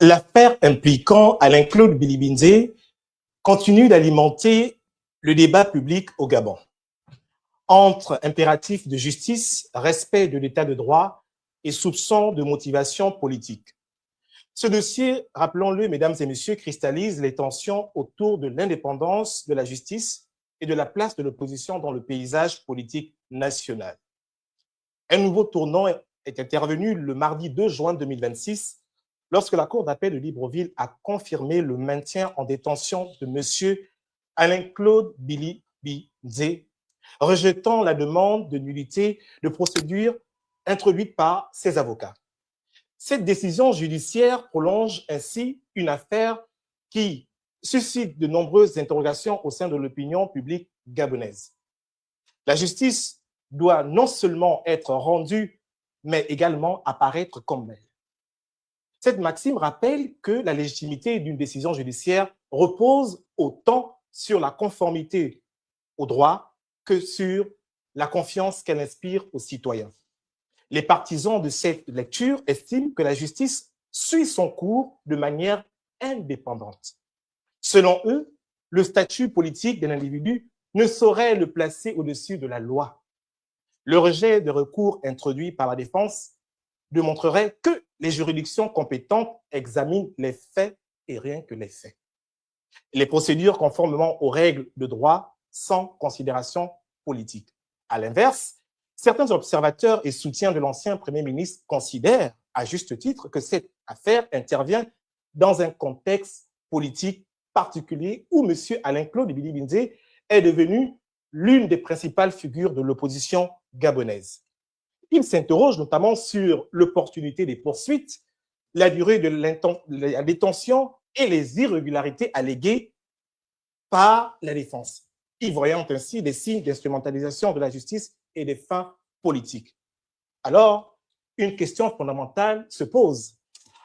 L'affaire impliquant Alain-Claude Bilibinze continue d'alimenter le débat public au Gabon. Entre impératifs de justice, respect de l'état de droit et soupçons de motivation politique. Ce dossier, rappelons-le, mesdames et messieurs, cristallise les tensions autour de l'indépendance de la justice et de la place de l'opposition dans le paysage politique national. Un nouveau tournant est intervenu le mardi 2 juin 2026 lorsque la Cour d'appel de Libreville a confirmé le maintien en détention de M. Alain-Claude Bilibinze, rejetant la demande de nullité de procédure introduite par ses avocats. Cette décision judiciaire prolonge ainsi une affaire qui suscite de nombreuses interrogations au sein de l'opinion publique gabonaise. La justice doit non seulement être rendue, mais également apparaître comme belle. Cette maxime rappelle que la légitimité d'une décision judiciaire repose autant sur la conformité au droit que sur la confiance qu'elle inspire aux citoyens. Les partisans de cette lecture estiment que la justice suit son cours de manière indépendante. Selon eux, le statut politique d'un individu ne saurait le placer au-dessus de la loi. Le rejet de recours introduit par la défense démontrerait que les juridictions compétentes examinent les faits et rien que les faits. Les procédures conformément aux règles de droit sans considération politique. À l'inverse, certains observateurs et soutiens de l'ancien Premier ministre considèrent, à juste titre, que cette affaire intervient dans un contexte politique particulier où M. Alain-Claude Bilibinze est devenu l'une des principales figures de l'opposition gabonaise. Il s'interroge notamment sur l'opportunité des poursuites, la durée de la détention et les irrégularités alléguées par la défense, y voyant ainsi des signes d'instrumentalisation de la justice et des fins politiques. Alors, une question fondamentale se pose.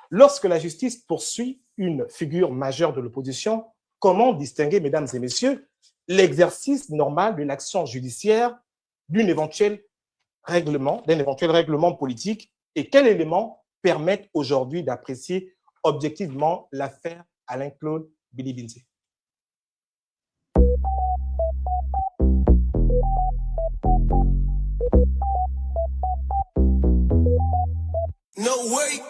Lorsque la justice poursuit une figure majeure de l'opposition, comment distinguer, mesdames et messieurs, l'exercice normal de l'action judiciaire d'un éventuel règlement politique et quels éléments permettent aujourd'hui d'apprécier objectivement l'affaire Alain-Claude Bilibinze? No way.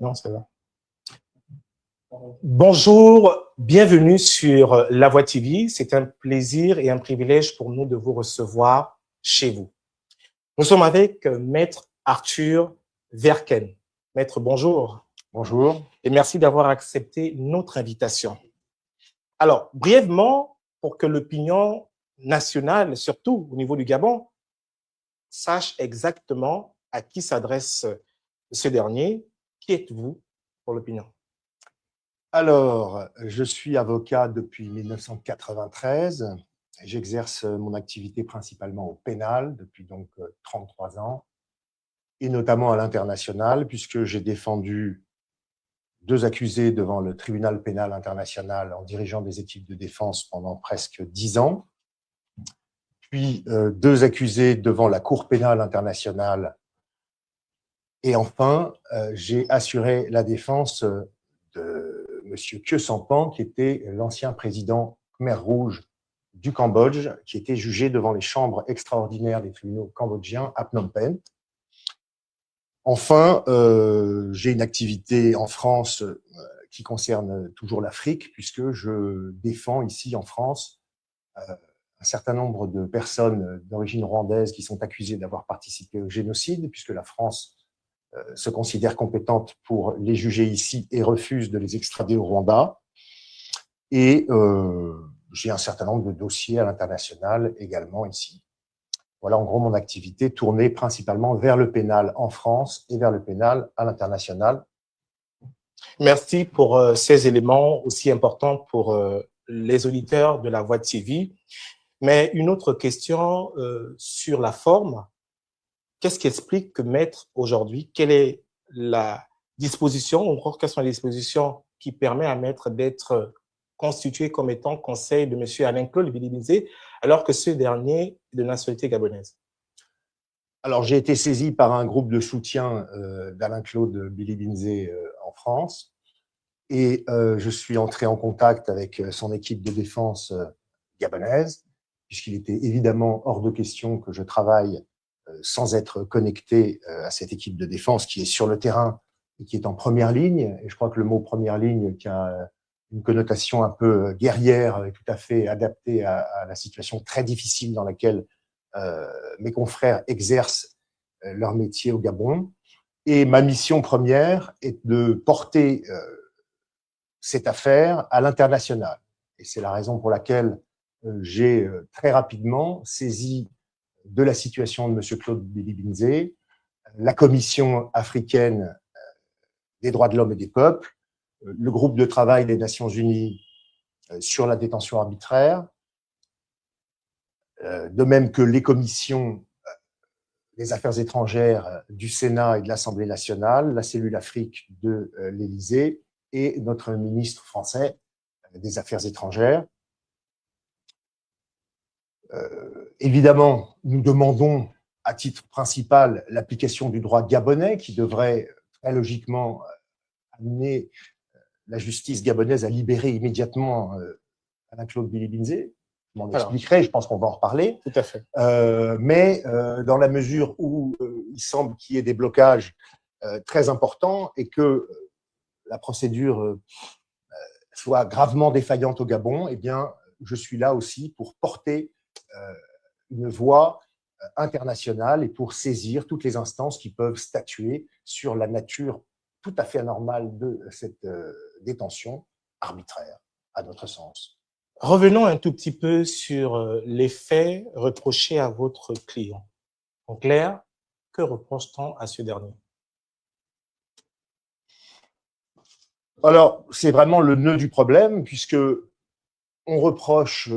Non, c'est vrai. Bonjour, bienvenue sur La Voix TV. C'est un plaisir et un privilège pour nous de vous recevoir chez vous. Nous sommes avec Maître Arthur Verken. Maître, bonjour. Bonjour. Et merci d'avoir accepté notre invitation. Alors, brièvement, pour que l'opinion nationale, surtout au niveau du Gabon, sache exactement à qui s'adresse ce dernier, qui êtes-vous pour l'opinion? Alors, je suis avocat depuis 1993. J'exerce mon activité principalement au pénal depuis donc 33 ans, et notamment à l'international, puisque j'ai défendu 2 accusés devant le tribunal pénal international en dirigeant des équipes de défense pendant presque 10 ans, puis 2 accusés devant la Cour pénale internationale, et enfin, j'ai assuré la défense de M. Khieu Samphan, qui était l'ancien président Khmer Rouge du Cambodge, qui était jugé devant les chambres extraordinaires des tribunaux cambodgiens à Phnom Penh. Enfin, j'ai une activité en France qui concerne toujours l'Afrique, puisque je défends ici en France un certain nombre de personnes d'origine rwandaise qui sont accusées d'avoir participé au génocide, puisque la France se considère compétente pour les juger ici et refuse de les extrader au Rwanda. Et j'ai un certain nombre de dossiers à l'international également ici. Voilà en gros mon activité tournée principalement vers le pénal en France et vers le pénal à l'international. Merci pour ces éléments aussi importants pour les auditeurs de La Voix TV. Mais une autre question sur la forme, qu'est-ce qui explique que Maître, aujourd'hui, quelle est la disposition, ou encore quelles sont les dispositions qui permettent à Maître d'être constitué comme étant conseil de M. Alain-Claude Bilibinzé, alors que ce dernier est de nationalité gabonaise? Alors, j'ai été saisi par un groupe de soutien d'Alain-Claude Bilibinzé en France, et je suis entré en contact avec son équipe de défense gabonaise, puisqu'il était évidemment hors de question que je travaille sans être connecté à cette équipe de défense qui est sur le terrain et qui est en première ligne. Et je crois que le mot première ligne, qui a une connotation un peu guerrière, est tout à fait adapté à la situation très difficile dans laquelle mes confrères exercent leur métier au Gabon. Et ma mission première est de porter cette affaire à l'international. Et c'est la raison pour laquelle j'ai très rapidement saisi de la situation de M. Claude Bilibinzé la Commission africaine des droits de l'homme et des peuples, le groupe de travail des Nations Unies sur la détention arbitraire, de même que les commissions des affaires étrangères du Sénat et de l'Assemblée nationale, la cellule Afrique de l'Élysée et notre ministre français des Affaires étrangères. Évidemment, nous demandons à titre principal l'application du droit gabonais qui devrait très logiquement amener la justice gabonaise à libérer immédiatement Alain-Claude Bilibinzé. Je m'en expliquerai, je pense qu'on va en reparler. Tout à fait. Mais dans la mesure où il semble qu'il y ait des blocages très importants et que la procédure soit gravement défaillante au Gabon, eh bien, je suis là aussi pour porter une voix internationale et pour saisir toutes les instances qui peuvent statuer sur la nature tout à fait anormale de cette détention arbitraire, à notre sens. Revenons un tout petit peu sur les faits reprochés à votre client. En clair, que reproche-t-on à ce dernier? Alors, c'est vraiment le nœud du problème, puisque on reproche...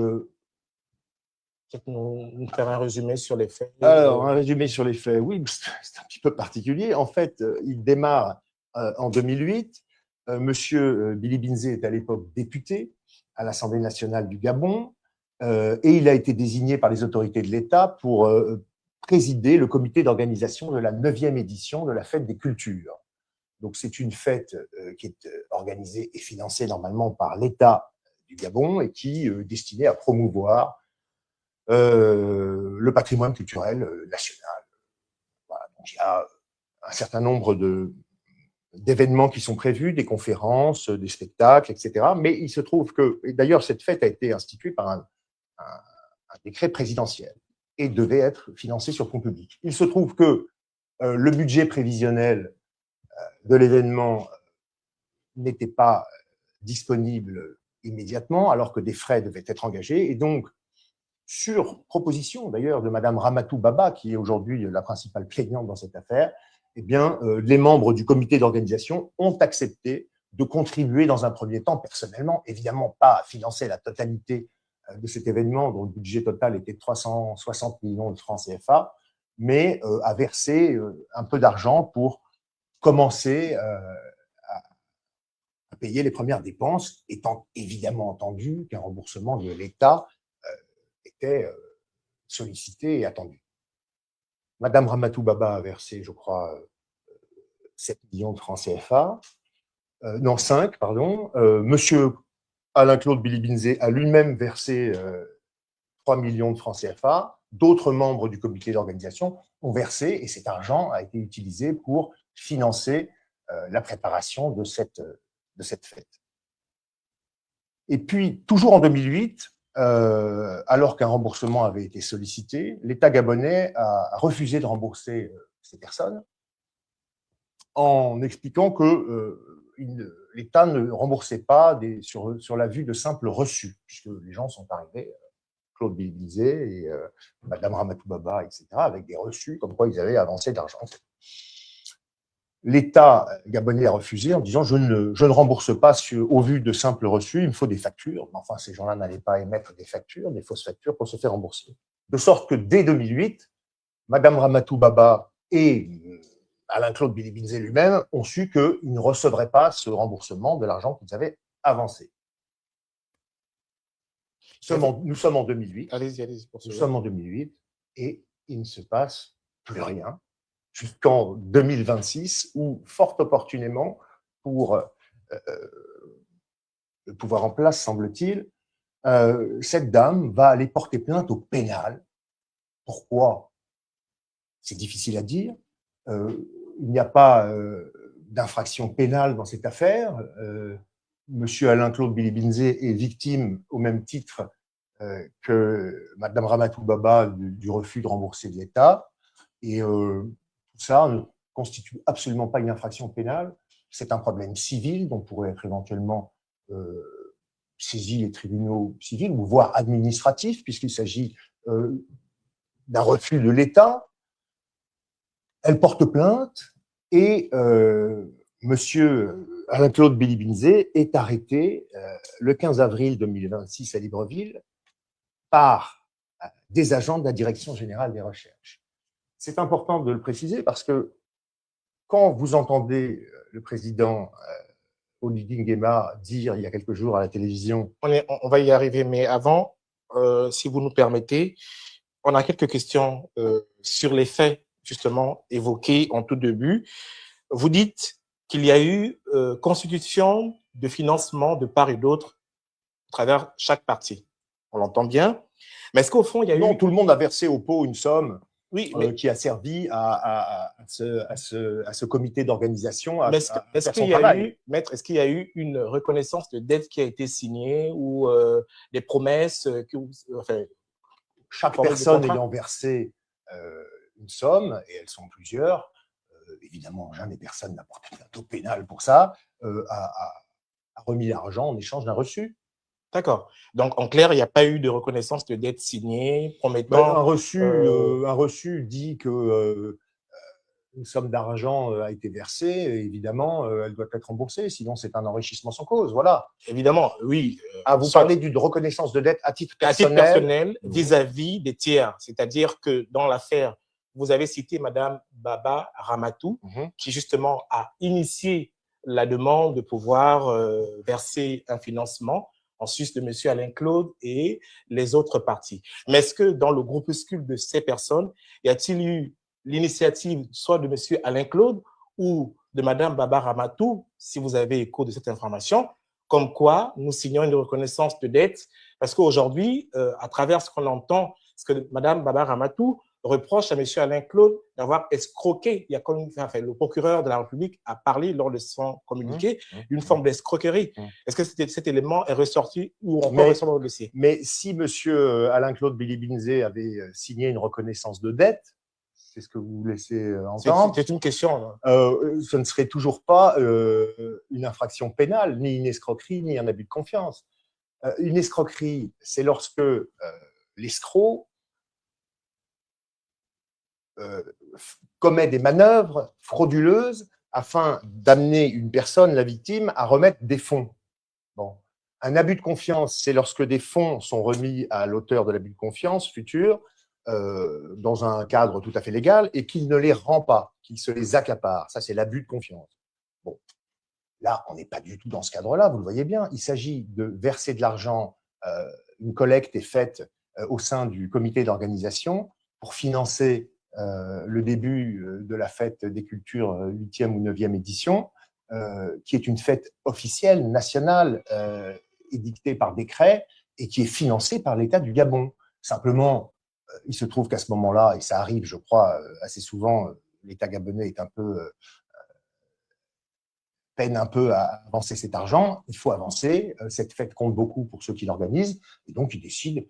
Peut-être nous faire un résumé sur les faits. Alors, un résumé sur les faits, oui, c'est un petit peu particulier. En fait, il démarre en 2008. Monsieur Bilibinzé est à l'époque député à l'Assemblée nationale du Gabon, et il a été désigné par les autorités de l'État pour présider le comité d'organisation de la 9e édition de la Fête des Cultures. Donc, c'est une fête qui est organisée et financée normalement par l'État du Gabon et qui est destinée à promouvoir le patrimoine culturel national. Voilà. Donc, il y a un certain nombre d'événements qui sont prévus, des conférences, des spectacles, etc. Mais il se trouve que, et d'ailleurs, cette fête a été instituée par un décret présidentiel et devait être financée sur fonds publics. Il se trouve que le budget prévisionnel de l'événement n'était pas disponible immédiatement, alors que des frais devaient être engagés. Et donc, sur proposition d'ailleurs de Madame Ramatou Baba, qui est aujourd'hui la principale plaignante dans cette affaire, eh bien, les membres du comité d'organisation ont accepté de contribuer dans un premier temps personnellement, évidemment pas à financer la totalité de cet événement dont le budget total était de 360 millions de francs CFA, mais à verser un peu d'argent pour commencer à payer les premières dépenses, étant évidemment entendu qu'un remboursement de l'État était sollicité et attendu. Madame Ramatou Baba a versé, je crois, 7 millions de francs CFA. Non, 5, pardon. Monsieur Alain-Claude Bilibinzé a lui-même versé 3 millions de francs CFA. D'autres membres du comité d'organisation ont versé, et cet argent a été utilisé pour financer la préparation de cette fête. Et puis, toujours en 2008, alors qu'un remboursement avait été sollicité, l'État gabonais a refusé de rembourser ces personnes en expliquant que l'État ne remboursait pas sur la vue de simples reçus, puisque les gens sont arrivés, Claude Bilibinzé et Madame Ramatou Baba, etc., avec des reçus comme quoi ils avaient avancé de l'argent. L'État gabonais a refusé en disant je ne rembourse pas au vu de simples reçus, il me faut des factures. Mais enfin, ces gens-là n'allaient pas émettre des factures, des fausses factures pour se faire rembourser. De sorte que dès 2008, Madame Ramatou Baba et Alain-Claude Bilibinzé lui-même ont su qu'ils ne recevraient pas ce remboursement de l'argent qu'ils avaient avancé. Nous sommes en 2008. Allez-y. Nous sommes en 2008 et il ne se passe plus rien jusqu'en 2026 où, fort opportunément, pour le pouvoir en place, semble-t-il, cette dame va aller porter plainte au pénal. Pourquoi? C'est difficile à dire. Il n'y a pas d'infraction pénale dans cette affaire. Monsieur Alain-Claude Bilibinzé est victime au même titre que Madame Ramatou Baba du refus de rembourser de l'État. Et tout ça ne constitue absolument pas une infraction pénale. C'est un problème civil dont pourraient être éventuellement saisis les tribunaux civils ou voire administratifs, puisqu'il s'agit d'un refus de l'État. Elle porte plainte et monsieur Alain-Claude Bilibinzé est arrêté le 15 avril 2026 à Libreville par des agents de la Direction générale des recherches. C'est important de le préciser parce que quand vous entendez le président Oligui Nguema dire il y a quelques jours à la télévision… On va y arriver, mais avant, si vous nous permettez, on a quelques questions sur les faits justement évoqués en tout début. Vous dites qu'il y a eu constitution de financement de part et d'autre à travers chaque parti. On l'entend bien. Mais est-ce qu'au fond, il y a Non, eu… tout le monde a versé au pot une somme oui, mais… qui a servi à ce comité d'organisation, à est-ce qu'il y a eu une reconnaissance de dette qui a été signée ou des promesses enfin, chaque personne ayant versé une somme, et elles sont plusieurs, évidemment, jamais personne n'a porté plainte au pénal pour ça, a remis l'argent en échange d'un reçu. D'accord. Donc, en clair, il n'y a pas eu de reconnaissance de dette signée promettant… Un reçu dit que une somme d'argent a été versée, et évidemment, elle doit être remboursée, sinon c'est un enrichissement sans cause. Voilà. Évidemment, oui. Vous parlez d'une reconnaissance de dette à titre personnel. À titre personnel, vis-à-vis des tiers. C'est-à-dire que dans l'affaire, vous avez cité Madame Baba Ramatou, qui justement a initié la demande de pouvoir verser un financement en sus de M. Alain-Claude et les autres partis. Mais est-ce que dans le groupuscule de ces personnes, y a-t-il eu l'initiative soit de M. Alain-Claude ou de Mme Baba Ramatou, si vous avez écho de cette information, comme quoi nous signons une reconnaissance de dette, parce qu'aujourd'hui, à travers ce qu'on entend, ce que Mme Baba Ramatou reproche à M. Alain-Claude d'avoir escroqué, il y a comme, enfin, le procureur de la République a parlé lors de son communiqué d'une forme d'escroquerie. Est-ce que cet élément est ressorti ou encore ressorti dans le dossier? Mais si M. Alain-Claude Bilibinzé avait signé une reconnaissance de dette, c'est ce que vous laissez entendre. C'est une question. Ce ne serait toujours pas une infraction pénale, ni une escroquerie, ni un abus de confiance. Une escroquerie, c'est lorsque l'escroc commet des manœuvres frauduleuses afin d'amener une personne, la victime, à remettre des fonds. Bon. Un abus de confiance, c'est lorsque des fonds sont remis à l'auteur de l'abus de confiance futur dans un cadre tout à fait légal et qu'il ne les rend pas, qu'il se les accapare. Ça, c'est l'abus de confiance. Bon. Là, on n'est pas du tout dans ce cadre-là, vous le voyez bien. Il s'agit de verser de l'argent, une collecte est faite au sein du comité d'organisation pour financer le début de la fête des cultures 8e ou 9e édition, qui est une fête officielle, nationale, édictée par décret et qui est financée par l'État du Gabon. Simplement, il se trouve qu'à ce moment-là, et ça arrive, je crois, assez souvent, l'État gabonais est peine un peu à avancer cet argent. Il faut avancer. Cette fête compte beaucoup pour ceux qui l'organisent. Et donc, ils décident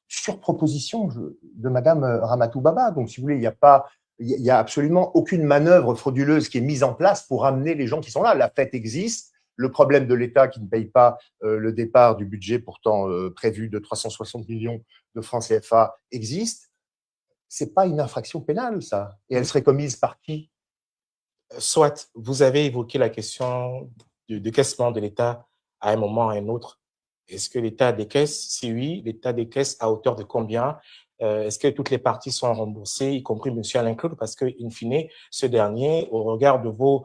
sur proposition de Madame Ramatou Baba. Donc, si vous voulez, il y a absolument aucune manœuvre frauduleuse qui est mise en place pour amener les gens qui sont là. La fête existe. Le problème de l'État qui ne paye pas le départ du budget pourtant prévu de 360 millions de francs CFA existe. C'est pas une infraction pénale, ça. Et elle serait commise par qui? Soit vous avez évoqué la question du décaissement de l'État à un moment ou à un autre. Est-ce que l'État décaisse? Si oui, l'État décaisse à hauteur de combien? Est-ce que toutes les parties sont remboursées, y compris M. Alain Claude? Parce que, in fine, ce dernier, au regard de vos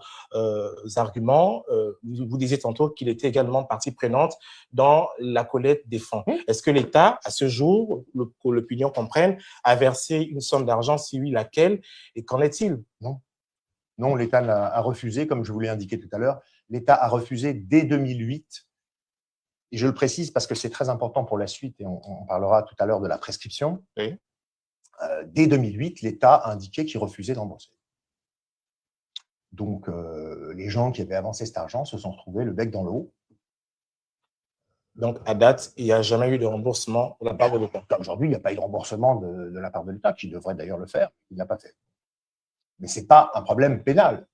arguments, vous disiez tantôt qu'il était également partie prenante dans la collecte des fonds. Est-ce que l'État, à ce jour, que l'opinion comprenne, a versé une somme d'argent? Si oui, laquelle? Et qu'en est-il? Non. Non, l'État a refusé, comme je vous l'ai indiqué tout à l'heure, l'État a refusé dès 2008, et je le précise parce que c'est très important pour la suite, et on parlera tout à l'heure de la prescription. Oui. Dès 2008, l'État a indiqué qu'il refusait de rembourser. Donc, les gens qui avaient avancé cet argent se sont retrouvés le bec dans l'eau. Donc, à date, il n'y a jamais eu de remboursement de la part de l'État. Aujourd'hui, il n'y a pas eu de remboursement de la part de l'État, qui devrait d'ailleurs le faire. Il ne l'a pas fait. Mais ce n'est pas un problème pénal.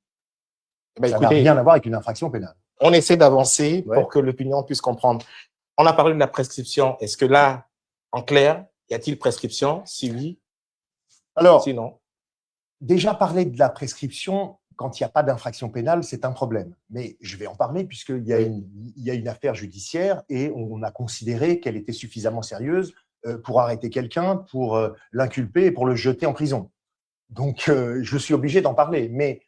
Ça n'a rien à voir avec une infraction pénale. On essaie d'avancer pour que l'opinion puisse comprendre. On a parlé de la prescription. Est-ce que là, en clair, y a-t-il prescription? Si oui, alors, sinon. Déjà, parler de la prescription, quand il n'y a pas d'infraction pénale, c'est un problème. Mais je vais en parler puisqu'il y a une affaire judiciaire et on a considéré qu'elle était suffisamment sérieuse pour arrêter quelqu'un, pour l'inculper et pour le jeter en prison. Donc, je suis obligé d'en parler. Mais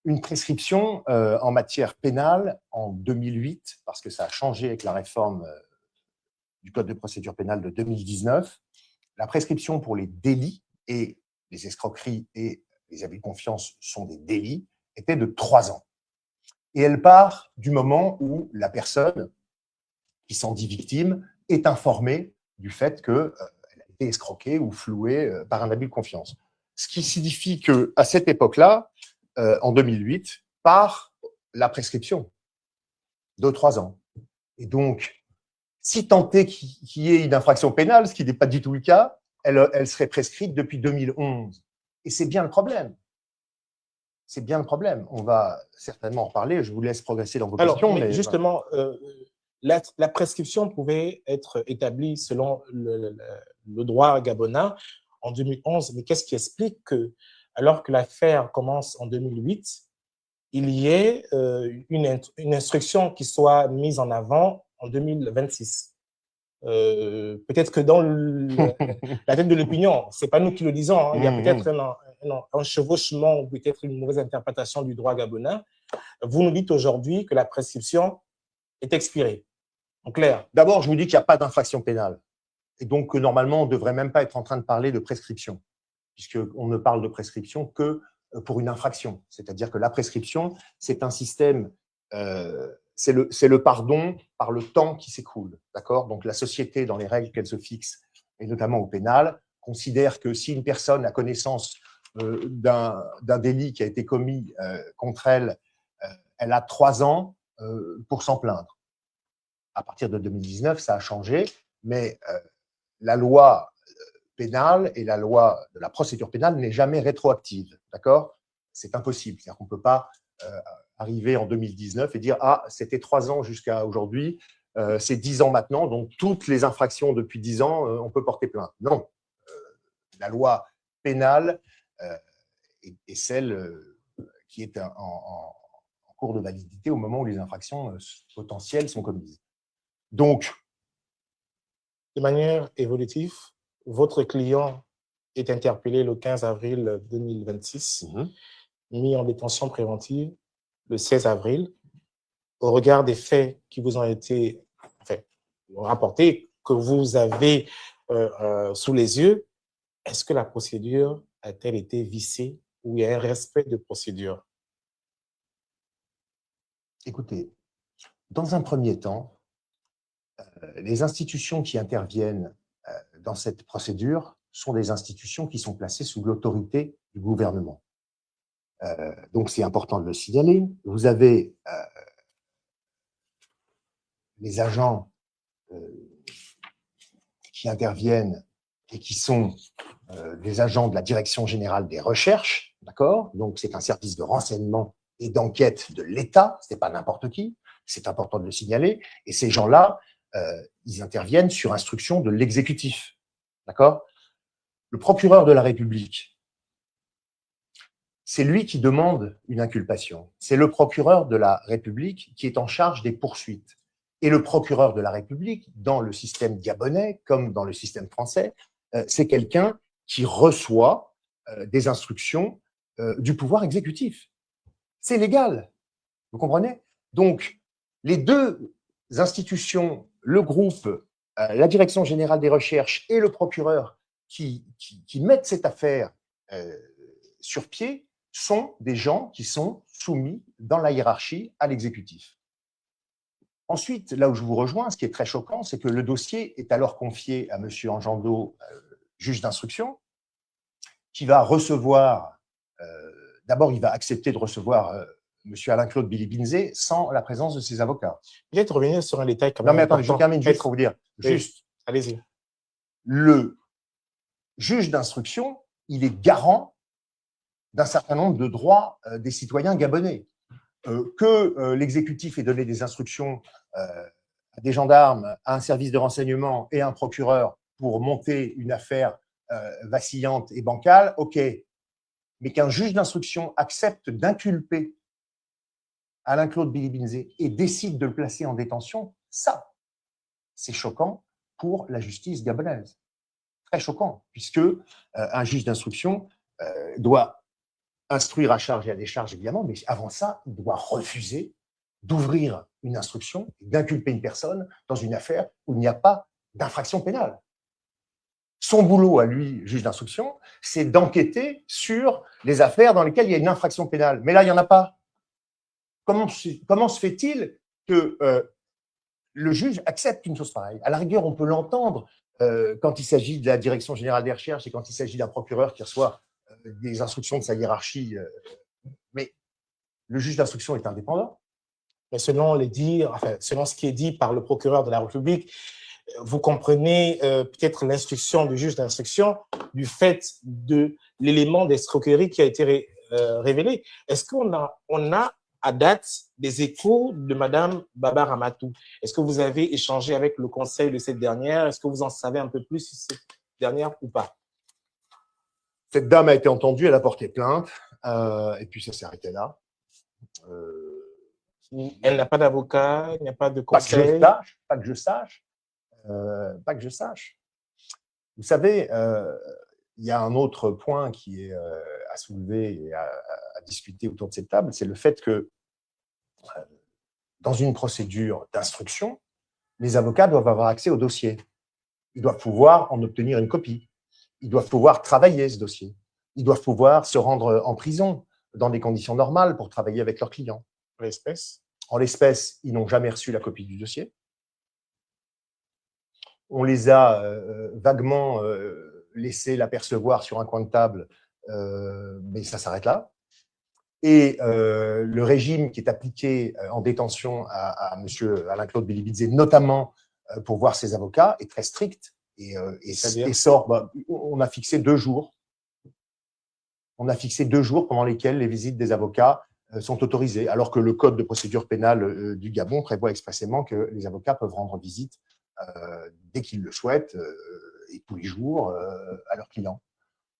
une prescription en matière pénale en 2008, parce que ça a changé avec la réforme du Code de procédure pénale de 2019, la prescription pour les délits, et les escroqueries et les abus de confiance sont des délits, était de 3 ans. Et elle part du moment où la personne qui s'en dit victime est informée du fait qu'elle a été escroquée ou flouée par un abus de confiance. Ce qui signifie qu'à cette époque-là, en 2008, part la prescription de 3 ans. Et donc, si tant est qu'il y ait une infraction pénale, ce qui n'est pas du tout le cas, elle serait prescrite depuis 2011. Et c'est bien le problème. C'est bien le problème. On va certainement en reparler. Je vous laisse progresser dans vos questions. Mais justement, la prescription pouvait être établie selon le droit gabonais en 2011. Mais qu'est-ce qui explique que, alors que l'affaire commence en 2008, il y ait une instruction qui soit mise en avant en 2026? Peut-être que dans la tête de l'opinion, c'est pas nous qui le disons, hein, il y a peut-être un chevauchement ou peut-être une mauvaise interprétation du droit gabonais. Vous nous dites aujourd'hui que la prescription est expirée. En clair. D'abord, je vous dis qu'il n'y a pas d'infraction pénale. Et donc, normalement, on ne devrait même pas être en train de parler de prescription, puisqu'on ne parle de prescription que pour une infraction. C'est-à-dire que la prescription, c'est un système, c'est le pardon par le temps qui s'écoule. D'accord ? Donc, la société, dans les règles qu'elle se fixe, et notamment au pénal, considère que si une personne a connaissance d'un délit qui a été commis contre elle, elle a 3 ans pour s'en plaindre. À partir de 2019, ça a changé, mais la loi pénale et la loi de la procédure pénale n'est jamais rétroactive, d'accord ? C'est impossible, c'est-à-dire qu'on ne peut pas arriver en 2019 et dire « Ah, c'était 3 ans jusqu'à aujourd'hui, c'est 10 ans maintenant, donc toutes les infractions depuis 10 ans, on peut porter plainte. » Non, la loi pénale est celle qui est en cours de validité au moment où les infractions potentielles sont commises. Donc, de manière évolutive, votre client est interpellé le 15 avril 2026, mis en détention préventive le 16 avril. Au regard des faits qui vous ont été rapportés, que vous avez sous les yeux, est-ce que la procédure a-t-elle été viciée ou il y a un respect de procédure? Écoutez, dans un premier temps, les institutions qui interviennent dans cette procédure sont des institutions qui sont placées sous l'autorité du gouvernement. Donc, c'est important de le signaler. Vous avez les agents qui interviennent et qui sont des agents de la Direction générale des recherches, d'accord ? Donc, c'est un service de renseignement et d'enquête de l'État, ce n'est pas n'importe qui, c'est important de le signaler. Et ces gens-là, ils interviennent sur instruction de l'exécutif, d'accord ? Le procureur de la République, c'est lui qui demande une inculpation. C'est le procureur de la République qui est en charge des poursuites. Et le procureur de la République, dans le système gabonais comme dans le système français, c'est quelqu'un qui reçoit des instructions du pouvoir exécutif. C'est légal, vous comprenez? Donc, les deux institutions, le groupe, la Direction générale des recherches et le procureur qui mettent cette affaire sur pied, sont des gens qui sont soumis dans la hiérarchie à l'exécutif. Ensuite, là où je vous rejoins, ce qui est très choquant, c'est que le dossier est alors confié à M. Anjando, juge d'instruction, qui va recevoir, d'abord il va accepter de recevoir M. Alain-Claude Bilibinzé sans la présence de ses avocats. Peut-être revenir sur un détail quand même. Non mais attendez, je termine juste pour vous dire. Juste, allez-y. Le juge d'instruction, il est garant d'un certain nombre de droits des citoyens gabonais. Que l'exécutif ait donné des instructions à des gendarmes, à un service de renseignement et à un procureur pour monter une affaire vacillante et bancale, ok. Mais qu'un juge d'instruction accepte d'inculper Alain-Claude Bilibinzé et décide de le placer en détention, ça, c'est choquant pour la justice gabonaise. Très choquant, puisque un juge d'instruction doit instruire à charge et à décharge, évidemment, mais avant ça, il doit refuser d'ouvrir une instruction, d'inculper une personne dans une affaire où il n'y a pas d'infraction pénale. Son boulot à lui, juge d'instruction, c'est d'enquêter sur les affaires dans lesquelles il y a une infraction pénale. Mais là, il n'y en a pas. Comment se fait-il que le juge accepte une chose pareille? À la rigueur, on peut l'entendre quand il s'agit de la Direction générale des recherches et quand il s'agit d'un procureur qui reçoit des instructions de sa hiérarchie, mais le juge d'instruction est indépendant. Mais selon les dires, enfin, selon ce qui est dit par le procureur de la République, vous comprenez peut-être l'instruction du juge d'instruction du fait de l'élément d'escroquerie qui a été révélé. Est-ce qu'on a à date des échos de Madame Baba Ramatou? Est-ce que vous avez échangé avec le conseil de cette dernière? Est-ce que vous en savez un peu plus sur cette dernière ou pas? Cette dame a été entendue, elle a porté plainte, et puis ça s'est arrêté là. Elle n'a pas d'avocat, il n'y a pas de conseil? Pas que je sache. Pas que je sache. Vous savez, il y a un autre point qui est à soulever et à discuter autour de cette table, c'est le fait que dans une procédure d'instruction, les avocats doivent avoir accès au dossier. Ils doivent pouvoir en obtenir une copie. Ils doivent pouvoir travailler ce dossier. Ils doivent pouvoir se rendre en prison dans des conditions normales pour travailler avec leurs clients. En l'espèce, ils n'ont jamais reçu la copie du dossier. On les a vaguement laissé l'apercevoir sur un coin de table, mais ça s'arrête là. Et le régime qui est appliqué en détention à M. Alain-Claude Bilibinzé, notamment pour voir ses avocats, est très strict. Et sort, on a fixé 2 jours. On a fixé 2 jours pendant lesquels les visites des avocats sont autorisées, alors que le code de procédure pénale du Gabon prévoit expressément que les avocats peuvent rendre visite dès qu'ils le souhaitent et tous les jours à leurs clients.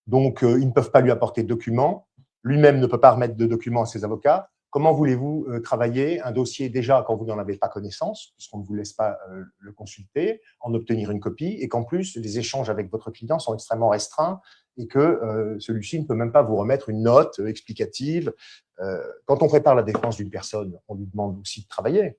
Donc, ils ne peuvent pas lui apporter de documents. Lui-même ne peut pas remettre de documents à ses avocats. Comment voulez-vous travailler un dossier déjà quand vous n'en avez pas connaissance, puisqu'on ne vous laisse pas le consulter, en obtenir une copie, et qu'en plus, les échanges avec votre client sont extrêmement restreints et que celui-ci ne peut même pas vous remettre une note explicative. Quand on prépare la défense d'une personne, on lui demande aussi de travailler.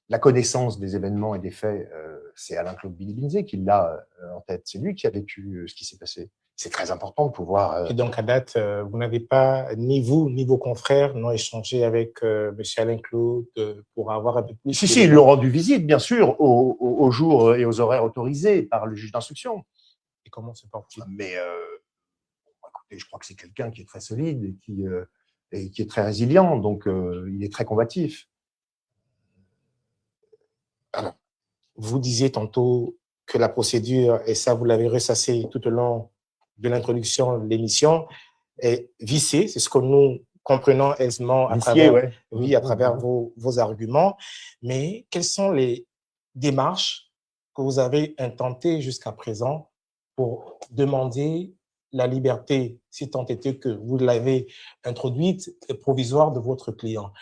La connaissance des événements et des faits, c'est Alain-Claude Bilibinzé qui l'a en tête. C'est lui qui a vécu ce qui s'est passé. C'est très important de pouvoir… Et donc, à date, vous n'avez pas, ni vous, ni vos confrères, n'ont échangé avec M. Alain-Claude pour avoir un peu plus… Si, ils lui ont rendu visite, bien sûr, aux jours et aux horaires autorisés par le juge d'instruction. Et comment se porte-t-il? Mais écoutez, je crois que c'est quelqu'un qui est très solide et qui est très résilient, donc il est très combatif. Alors, vous disiez tantôt que la procédure, et ça vous l'avez ressassé tout au long de l'introduction de l'émission, est viciée, c'est ce que nous comprenons aisément à travers, à travers vos arguments. Mais quelles sont les démarches que vous avez intentées jusqu'à présent pour demander la liberté, si tant est que vous l'avez introduite, provisoire de votre client?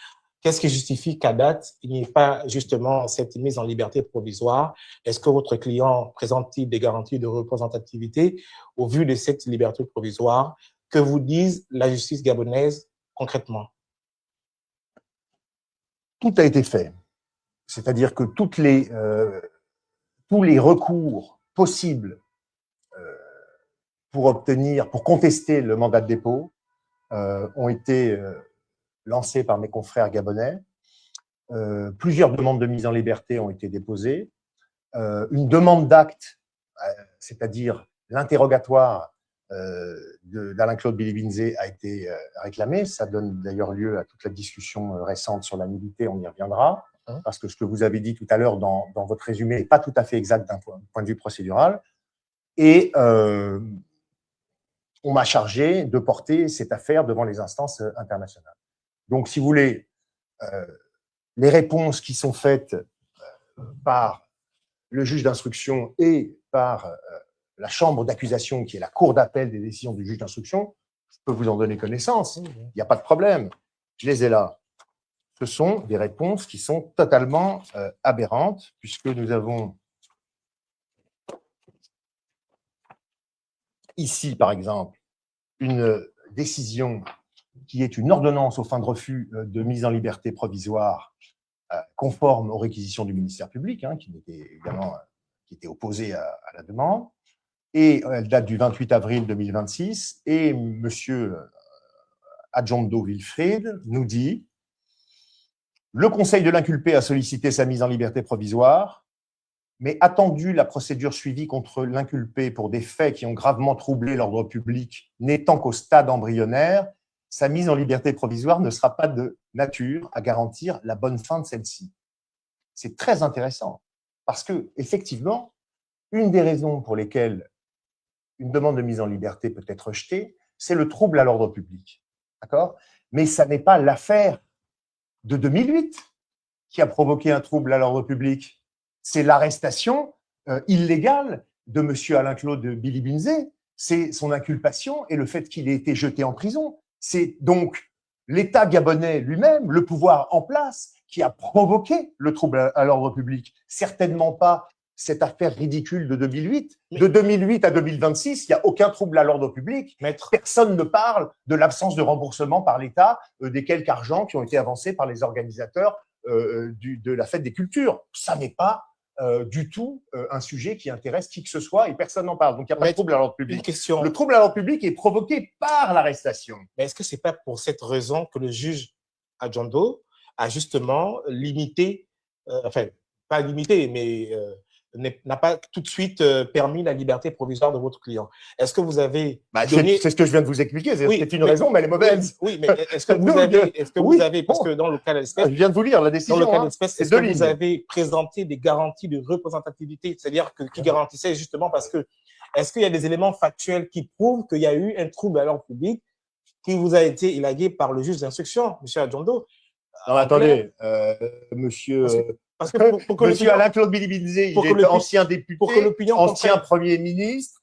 Qu'est-ce qui justifie qu'à date, il n'y ait pas justement cette mise en liberté provisoire? Est-ce que votre client présente-t-il des garanties de représentativité au vu de cette liberté provisoire? Que vous dise la justice gabonaise concrètement? Tout a été fait. C'est-à-dire que tous les recours possibles pour contester le mandat de dépôt ont été lancés par mes confrères gabonais. Plusieurs demandes de mise en liberté ont été déposées. Une demande d'acte, c'est-à-dire l'interrogatoire d'Alain-Claude Bilibinzé a été réclamée. Ça donne d'ailleurs lieu à toute la discussion récente sur la nullité, on y reviendra, parce que ce que vous avez dit tout à l'heure dans votre résumé n'est pas tout à fait exact d'un point de vue procédural. Et on m'a chargé de porter cette affaire devant les instances internationales. Donc, si vous voulez, les réponses qui sont faites par le juge d'instruction et par la chambre d'accusation, qui est la cour d'appel des décisions du juge d'instruction, je peux vous en donner connaissance, il n'y a pas de problème, je les ai là. Ce sont des réponses qui sont totalement aberrantes, puisque nous avons ici, par exemple, une décision qui est une ordonnance aux fins de refus de mise en liberté provisoire conforme aux réquisitions du ministère public, qui était opposée à la demande, et elle date du 28 avril 2026, et M. Adjondo Wilfried nous dit « Le Conseil de l'inculpé a sollicité sa mise en liberté provisoire, mais attendu la procédure suivie contre l'inculpé pour des faits qui ont gravement troublé l'ordre public n'étant qu'au stade embryonnaire, sa mise en liberté provisoire ne sera pas de nature à garantir la bonne fin de celle-ci. » C'est très intéressant, parce que effectivement, une des raisons pour lesquelles une demande de mise en liberté peut être rejetée, c'est le trouble à l'ordre public. D'accord ? Mais ça n'est pas l'affaire de 2008 qui a provoqué un trouble à l'ordre public. C'est l'arrestation illégale de M. Alain-Claude Bilibinzé. C'est son inculpation et le fait qu'il ait été jeté en prison. C'est donc l'État gabonais lui-même, le pouvoir en place, qui a provoqué le trouble à l'ordre public. Certainement pas cette affaire ridicule de 2008. De 2008 à 2026, il n'y a aucun trouble à l'ordre public. Personne ne parle de l'absence de remboursement par l'État des quelques argents qui ont été avancés par les organisateurs de la fête des cultures. Ça n'est pas du tout un sujet qui intéresse qui que ce soit et personne n'en parle. Donc, il n'y a pas de trouble à l'ordre public. Le trouble à l'ordre public est provoqué par l'arrestation. Mais est-ce que ce n'est pas pour cette raison que le juge Adjondo a justement limité, enfin, pas limité, mais n'a pas tout de suite permis la liberté provisoire de votre client? Est-ce que vous avez donné... C'est ce que je viens de vous expliquer. C'est une raison, mais elle est mauvaise. Oui, mais est-ce que vous avez, parce que dans le cas d'espèce... Je viens de vous lire la décision. Dans le cas d'espèce, est-ce que vous avez présenté des garanties de représentativité, c'est-à-dire qui garantissaient justement parce que est-ce qu'il y a des éléments factuels qui prouvent qu'il y a eu un trouble à l'ordre public qui vous a été élagué par le juge d'instruction, M. Adjondo? Non, attendez, monsieur Alain-Claude Bilibinzé, il est ancien député, ancien Premier ministre,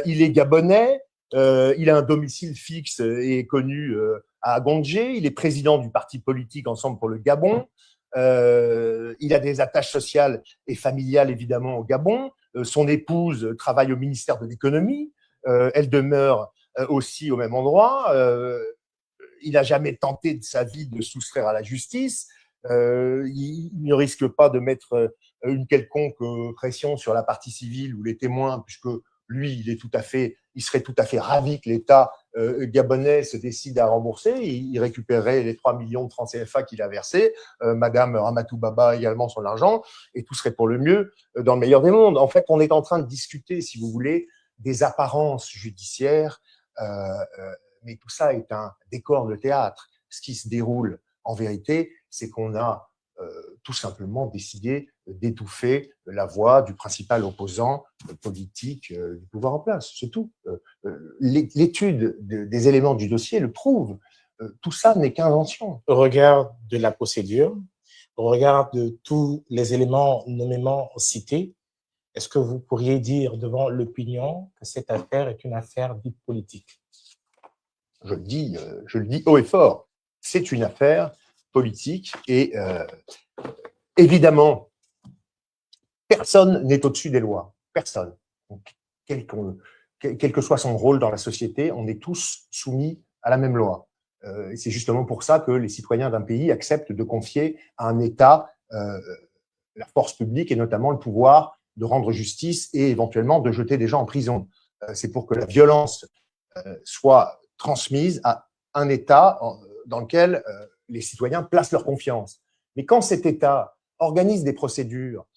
il est gabonais, il a un domicile fixe et connu à Gondjé, il est président du parti politique Ensemble pour le Gabon, il a des attaches sociales et familiales évidemment au Gabon, son épouse travaille au ministère de l'économie, elle demeure aussi au même endroit, il n'a jamais tenté de sa vie de soustraire à la justice, il ne risque pas de mettre une quelconque pression sur la partie civile ou les témoins, puisque lui, il serait tout à fait ravi que l'État gabonais se décide à rembourser. Il récupérerait les 3 millions de francs CFA qu'il a versés, Madame Ramatou Baba également son argent, et tout serait pour le mieux dans le meilleur des mondes. En fait, on est en train de discuter, si vous voulez, des apparences judiciaires, mais tout ça est un décor de théâtre. Ce qui se déroule en vérité, c'est qu'on a tout simplement décidé d'étouffer la voix du principal opposant politique du pouvoir en place. C'est tout. L'étude des éléments du dossier le prouve. Tout ça n'est qu'invention. Au regard de la procédure, au regard de tous les éléments nommément cités, Est-ce que vous pourriez dire devant l'opinion que cette affaire est une affaire dite politique? Je le dis haut et fort, c'est une affaire politique et évidemment, personne n'est au-dessus des lois. Personne. Donc, quel que soit son rôle dans la société, on est tous soumis à la même loi. Et c'est justement pour ça que les citoyens d'un pays acceptent de confier à un État la force publique et notamment le pouvoir de rendre justice et éventuellement de jeter des gens en prison. C'est pour que la violence soit transmise à un État dans lequel les citoyens placent leur confiance. Mais quand cet État organise des procédures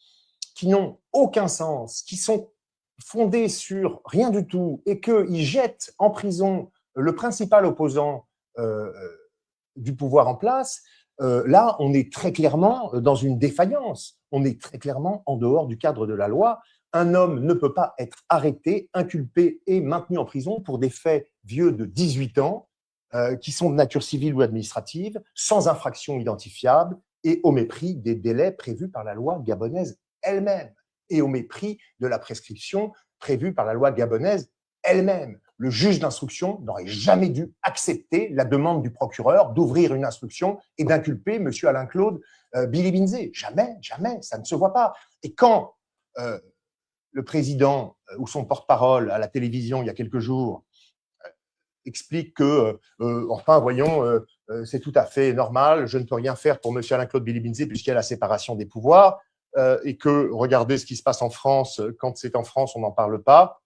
qui n'ont aucun sens, qui sont fondées sur rien du tout, et qu'il jette en prison le principal opposant du pouvoir en place, là, on est très clairement dans une défaillance. On est très clairement en dehors du cadre de la loi. Un homme ne peut pas être arrêté, inculpé et maintenu en prison pour des faits vieux de 18 ans, qui sont de nature civile ou administrative, sans infraction identifiable et au mépris des délais prévus par la loi gabonaise elle-même et au mépris de la prescription prévue par la loi gabonaise elle-même. Le juge d'instruction n'aurait jamais dû accepter la demande du procureur d'ouvrir une instruction et d'inculper M. Alain-Claude Bilibinzé. Jamais, jamais, ça ne se voit pas. Et quand le président ou son porte-parole à la télévision il y a quelques jours explique que, enfin, voyons, c'est tout à fait normal, je ne peux rien faire pour M. Alain-Claude Bilibinzé puisqu'il y a la séparation des pouvoirs, et que, regardez ce qui se passe en France, quand c'est en France, on n'en parle pas.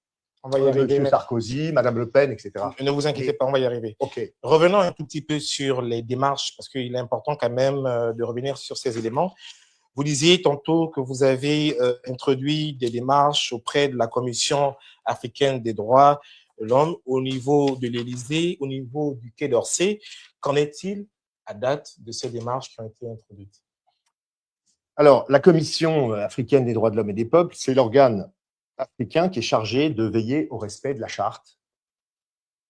On va y arriver. M. Sarkozy, Mme Le Pen, etc. Ne vous inquiétez pas, on va y arriver. Okay. Revenons un tout petit peu sur les démarches, parce qu'il est important quand même de revenir sur ces éléments. Vous disiez tantôt que vous avez introduit des démarches auprès de la Commission africaine des droits de l'homme au niveau de l'Élysée, au niveau du Quai d'Orsay. Qu'en est-il à date de ces démarches qui ont été introduites? Alors, la Commission africaine des droits de l'homme et des peuples, c'est l'organe africain qui est chargé de veiller au respect de la Charte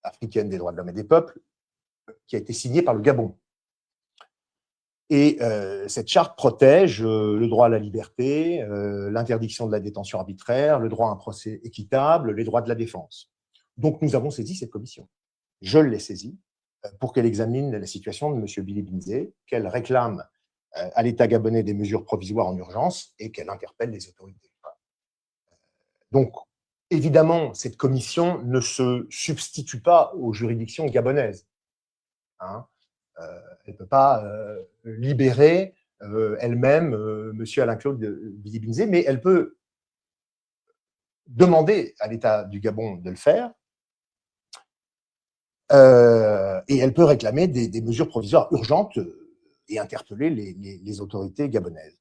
africaine des droits de l'homme et des peuples, qui a été signée par le Gabon. Et cette charte protège le droit à la liberté, l'interdiction de la détention arbitraire, le droit à un procès équitable, les droits de la défense. Donc, nous avons saisi cette commission. Je l'ai saisie pour qu'elle examine la situation de M. Bilibinzé, qu'elle réclame à l'État gabonais des mesures provisoires en urgence et qu'elle interpelle les autorités. Donc, évidemment, cette commission ne se substitue pas aux juridictions gabonaises. Hein, elle ne peut pas libérer elle-même M. Alain-Claude Bilibinzé, mais elle peut demander à l'État du Gabon de le faire et elle peut réclamer des mesures provisoires urgentes et interpeller les autorités gabonaises.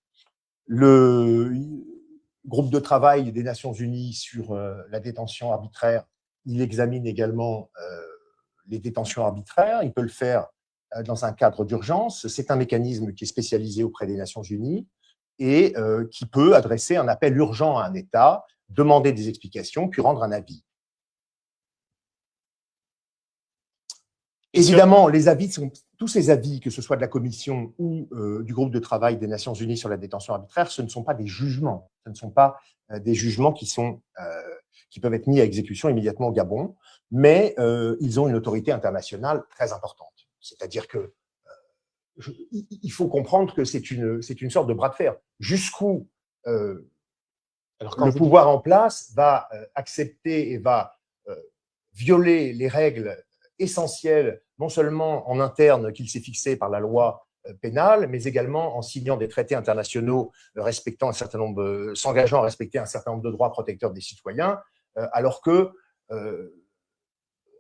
Le groupe de travail des Nations Unies sur la détention arbitraire, il examine également les détentions arbitraires. Il peut le faire dans un cadre d'urgence. C'est un mécanisme qui est spécialisé auprès des Nations Unies et qui peut adresser un appel urgent à un État, demander des explications, puis rendre un avis. Évidemment, les avis sont, tous ces avis, que ce soit de la Commission ou du groupe de travail des Nations Unies sur la détention arbitraire, ce ne sont pas des jugements. Ce ne sont pas des jugements qui peuvent être mis à exécution immédiatement au Gabon, mais ils ont une autorité internationale très importante. C'est-à-dire que il faut comprendre que c'est une sorte de bras de fer. Jusqu'où le pouvoir en place va accepter et va violer les règles essentielles, non seulement en interne qu'il s'est fixé par la loi pénale, mais également en signant des traités internationaux respectant un certain nombre, s'engageant à respecter un certain nombre de droits protecteurs des citoyens, alors que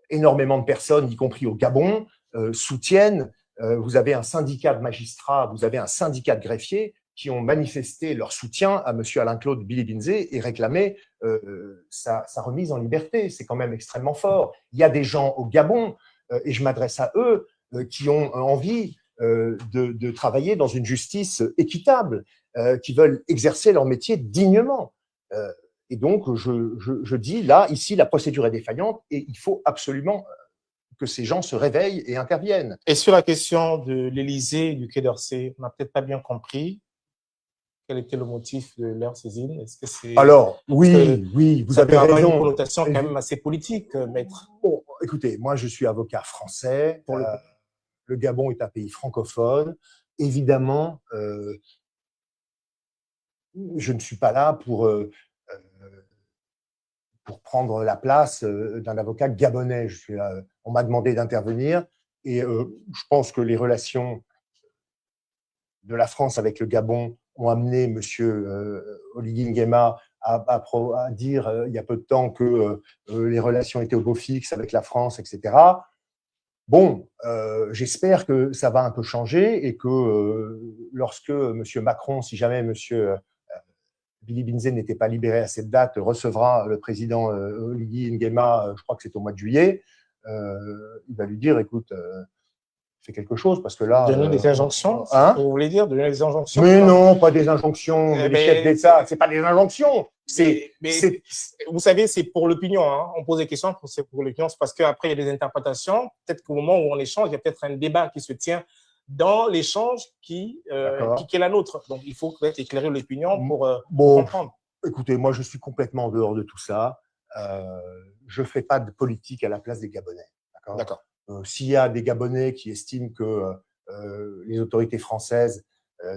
énormément de personnes, y compris au Gabon, soutiennent. Vous avez un syndicat de magistrats, vous avez un syndicat de greffiers qui ont manifesté leur soutien à M. Alain-Claude Bilibinzé et réclamé sa remise en liberté. C'est quand même extrêmement fort. Il y a des gens au Gabon, et je m'adresse à eux, qui ont envie de travailler dans une justice équitable, qui veulent exercer leur métier dignement. Et donc, je dis, là, ici, la procédure est défaillante et il faut absolument que ces gens se réveillent et interviennent. Et sur la question de l'Élysée et du Quai d'Orsay, on n'a peut-être pas bien compris. Quel était le motif de leur saisine? Est-ce que c'est... Alors, oui, vous avez raison. Une connotation quand même assez politique, maître. Bon, écoutez, moi, je suis avocat français. Le Gabon est un pays francophone. Évidemment, je ne suis pas là pour prendre la place d'un avocat gabonais. On m'a demandé d'intervenir et je pense que les relations de la France avec le Gabon ont amené M. Oligui Nguema à dire il y a peu de temps que les relations étaient au beau fixe avec la France, etc. Bon, j'espère que ça va un peu changer et que lorsque M. Macron, si jamais M. Billy Binze n'était pas libéré à cette date, recevra le président Oligui Nguema, je crois que c'est au mois de juillet, il va lui dire, écoute, fais quelque chose, parce que là… Donner des injonctions, hein? Vous voulez dire donner des injonctions? Mais non, pas des injonctions, mais les chefs d'État, c'est pas des injonctions. Vous savez, c'est pour l'opinion. Hein. On pose des questions, c'est pour l'opinion, c'est parce qu'après, il y a des interprétations. Peut-être qu'au moment où on échange, il y a peut-être un débat qui se tient dans l'échange qui est la nôtre. Donc, il faut peut-être éclairer l'opinion pour comprendre. Écoutez, moi, je suis complètement en dehors de tout ça. Je ne fais pas de politique à la place des Gabonais. D'accord. S'il y a des Gabonais qui estiment que les autorités françaises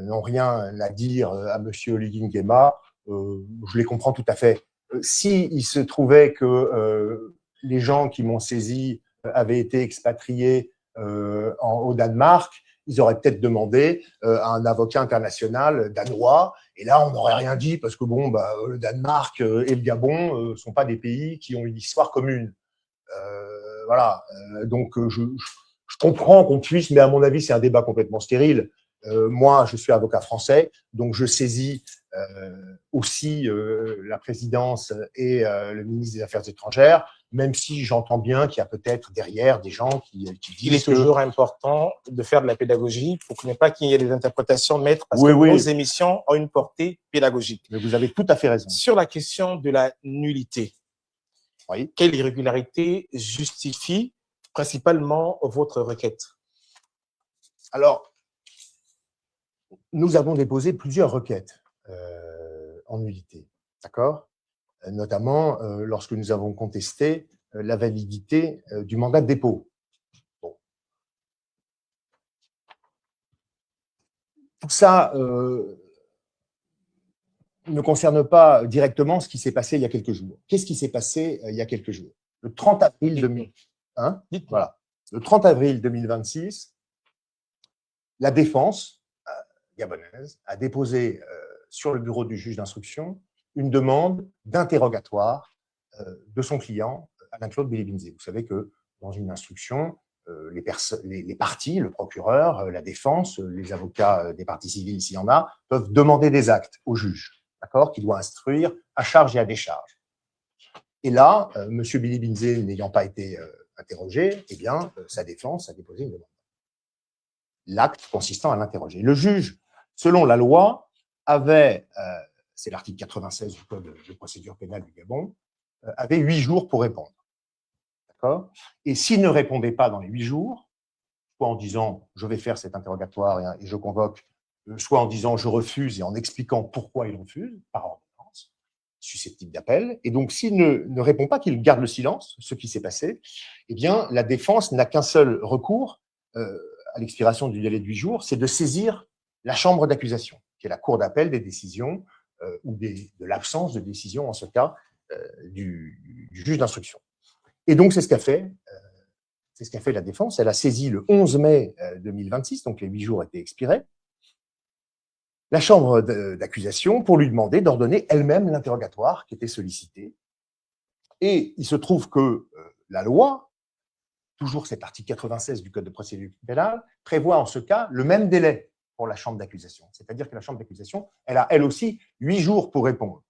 n'ont rien à dire à M. Oligui Nguema, je les comprends tout à fait. S'il se trouvait que les gens qui m'ont saisi avaient été expatriés au Danemark, ils auraient peut-être demandé à un avocat international danois, et là, on n'aurait rien dit, parce que bon, le Danemark et le Gabon ne sont pas des pays qui ont une histoire commune. Voilà. Donc, je comprends qu'on puisse, mais à mon avis, c'est un débat complètement stérile. Moi, je suis avocat français, donc je saisis aussi la présidence et le ministre des Affaires étrangères, même si j'entends bien qu'il y a peut-être derrière des gens qui disent Il est toujours important de faire de la pédagogie pour qu'il n'y ait pas qu'il y ait des interprétations maîtres, parce que nos émissions ont une portée pédagogique. Mais vous avez tout à fait raison. Sur la question de la nullité, oui. Quelle irrégularité justifie principalement votre requête? Alors, nous avons déposé plusieurs requêtes en nullité, d'accord? Notamment lorsque nous avons contesté la validité du mandat de dépôt. Bon. Tout ça ne concerne pas directement ce qui s'est passé il y a quelques jours. Qu'est-ce qui s'est passé il y a quelques jours? Le 30 avril 2026, la défense gabonaise a déposé sur le bureau du juge d'instruction une demande d'interrogatoire de son client, Alain-Claude Billy Binze. Vous savez que dans une instruction, les parties, le procureur, la défense, les avocats des parties civiles, s'il y en a, peuvent demander des actes au juge, d'accord, qui doit instruire à charge et à décharge. Et là, M. Billy Binze n'ayant pas été interrogé, eh bien, sa défense a déposé une demande. L'acte consistant à l'interroger. Le juge, selon la loi, avait, c'est l'article 96 du Code de procédure pénale du Gabon, avait 8 jours pour répondre. D'accord ? Et s'il ne répondait pas dans les 8 jours, soit en disant je vais faire cet interrogatoire et je convoque, soit en disant je refuse et en expliquant pourquoi il refuse, par ordonnance, susceptible d'appel. Et donc, s'il ne répond pas, qu'il garde le silence, ce qui s'est passé, eh bien, la défense n'a qu'un seul recours à l'expiration du délai de 8 jours, c'est de saisir la chambre d'accusation, qui est la cour d'appel des décisions ou de l'absence de décision, en ce cas, du juge d'instruction. Et donc, c'est ce qu'a fait la défense. Elle a saisi le 11 mai 2026, donc les 8 jours étaient expirés, la chambre d'accusation pour lui demander d'ordonner elle-même l'interrogatoire qui était sollicité. Et il se trouve que la loi, toujours cet article 96 du Code de procédure pénale, prévoit en ce cas le même délai pour la chambre d'accusation. C'est-à-dire que la chambre d'accusation, elle a elle aussi 8 jours pour répondre.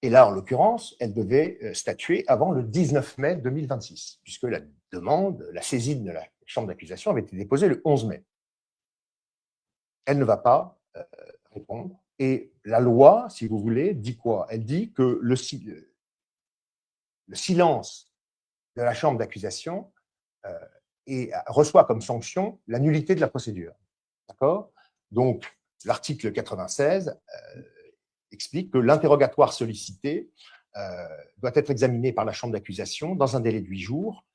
Et là, en l'occurrence, elle devait statuer avant le 19 mai 2026, puisque la demande, la saisine de la chambre d'accusation avait été déposée le 11 mai. Elle ne va pas répondre. Et la loi, si vous voulez, dit quoi? Elle dit que le silence de la chambre d'accusation reçoit comme sanction la nullité de la procédure. D'accord? Donc, l'article 96 explique que l'interrogatoire sollicité doit être examiné par la chambre d'accusation dans un délai de 8 jours,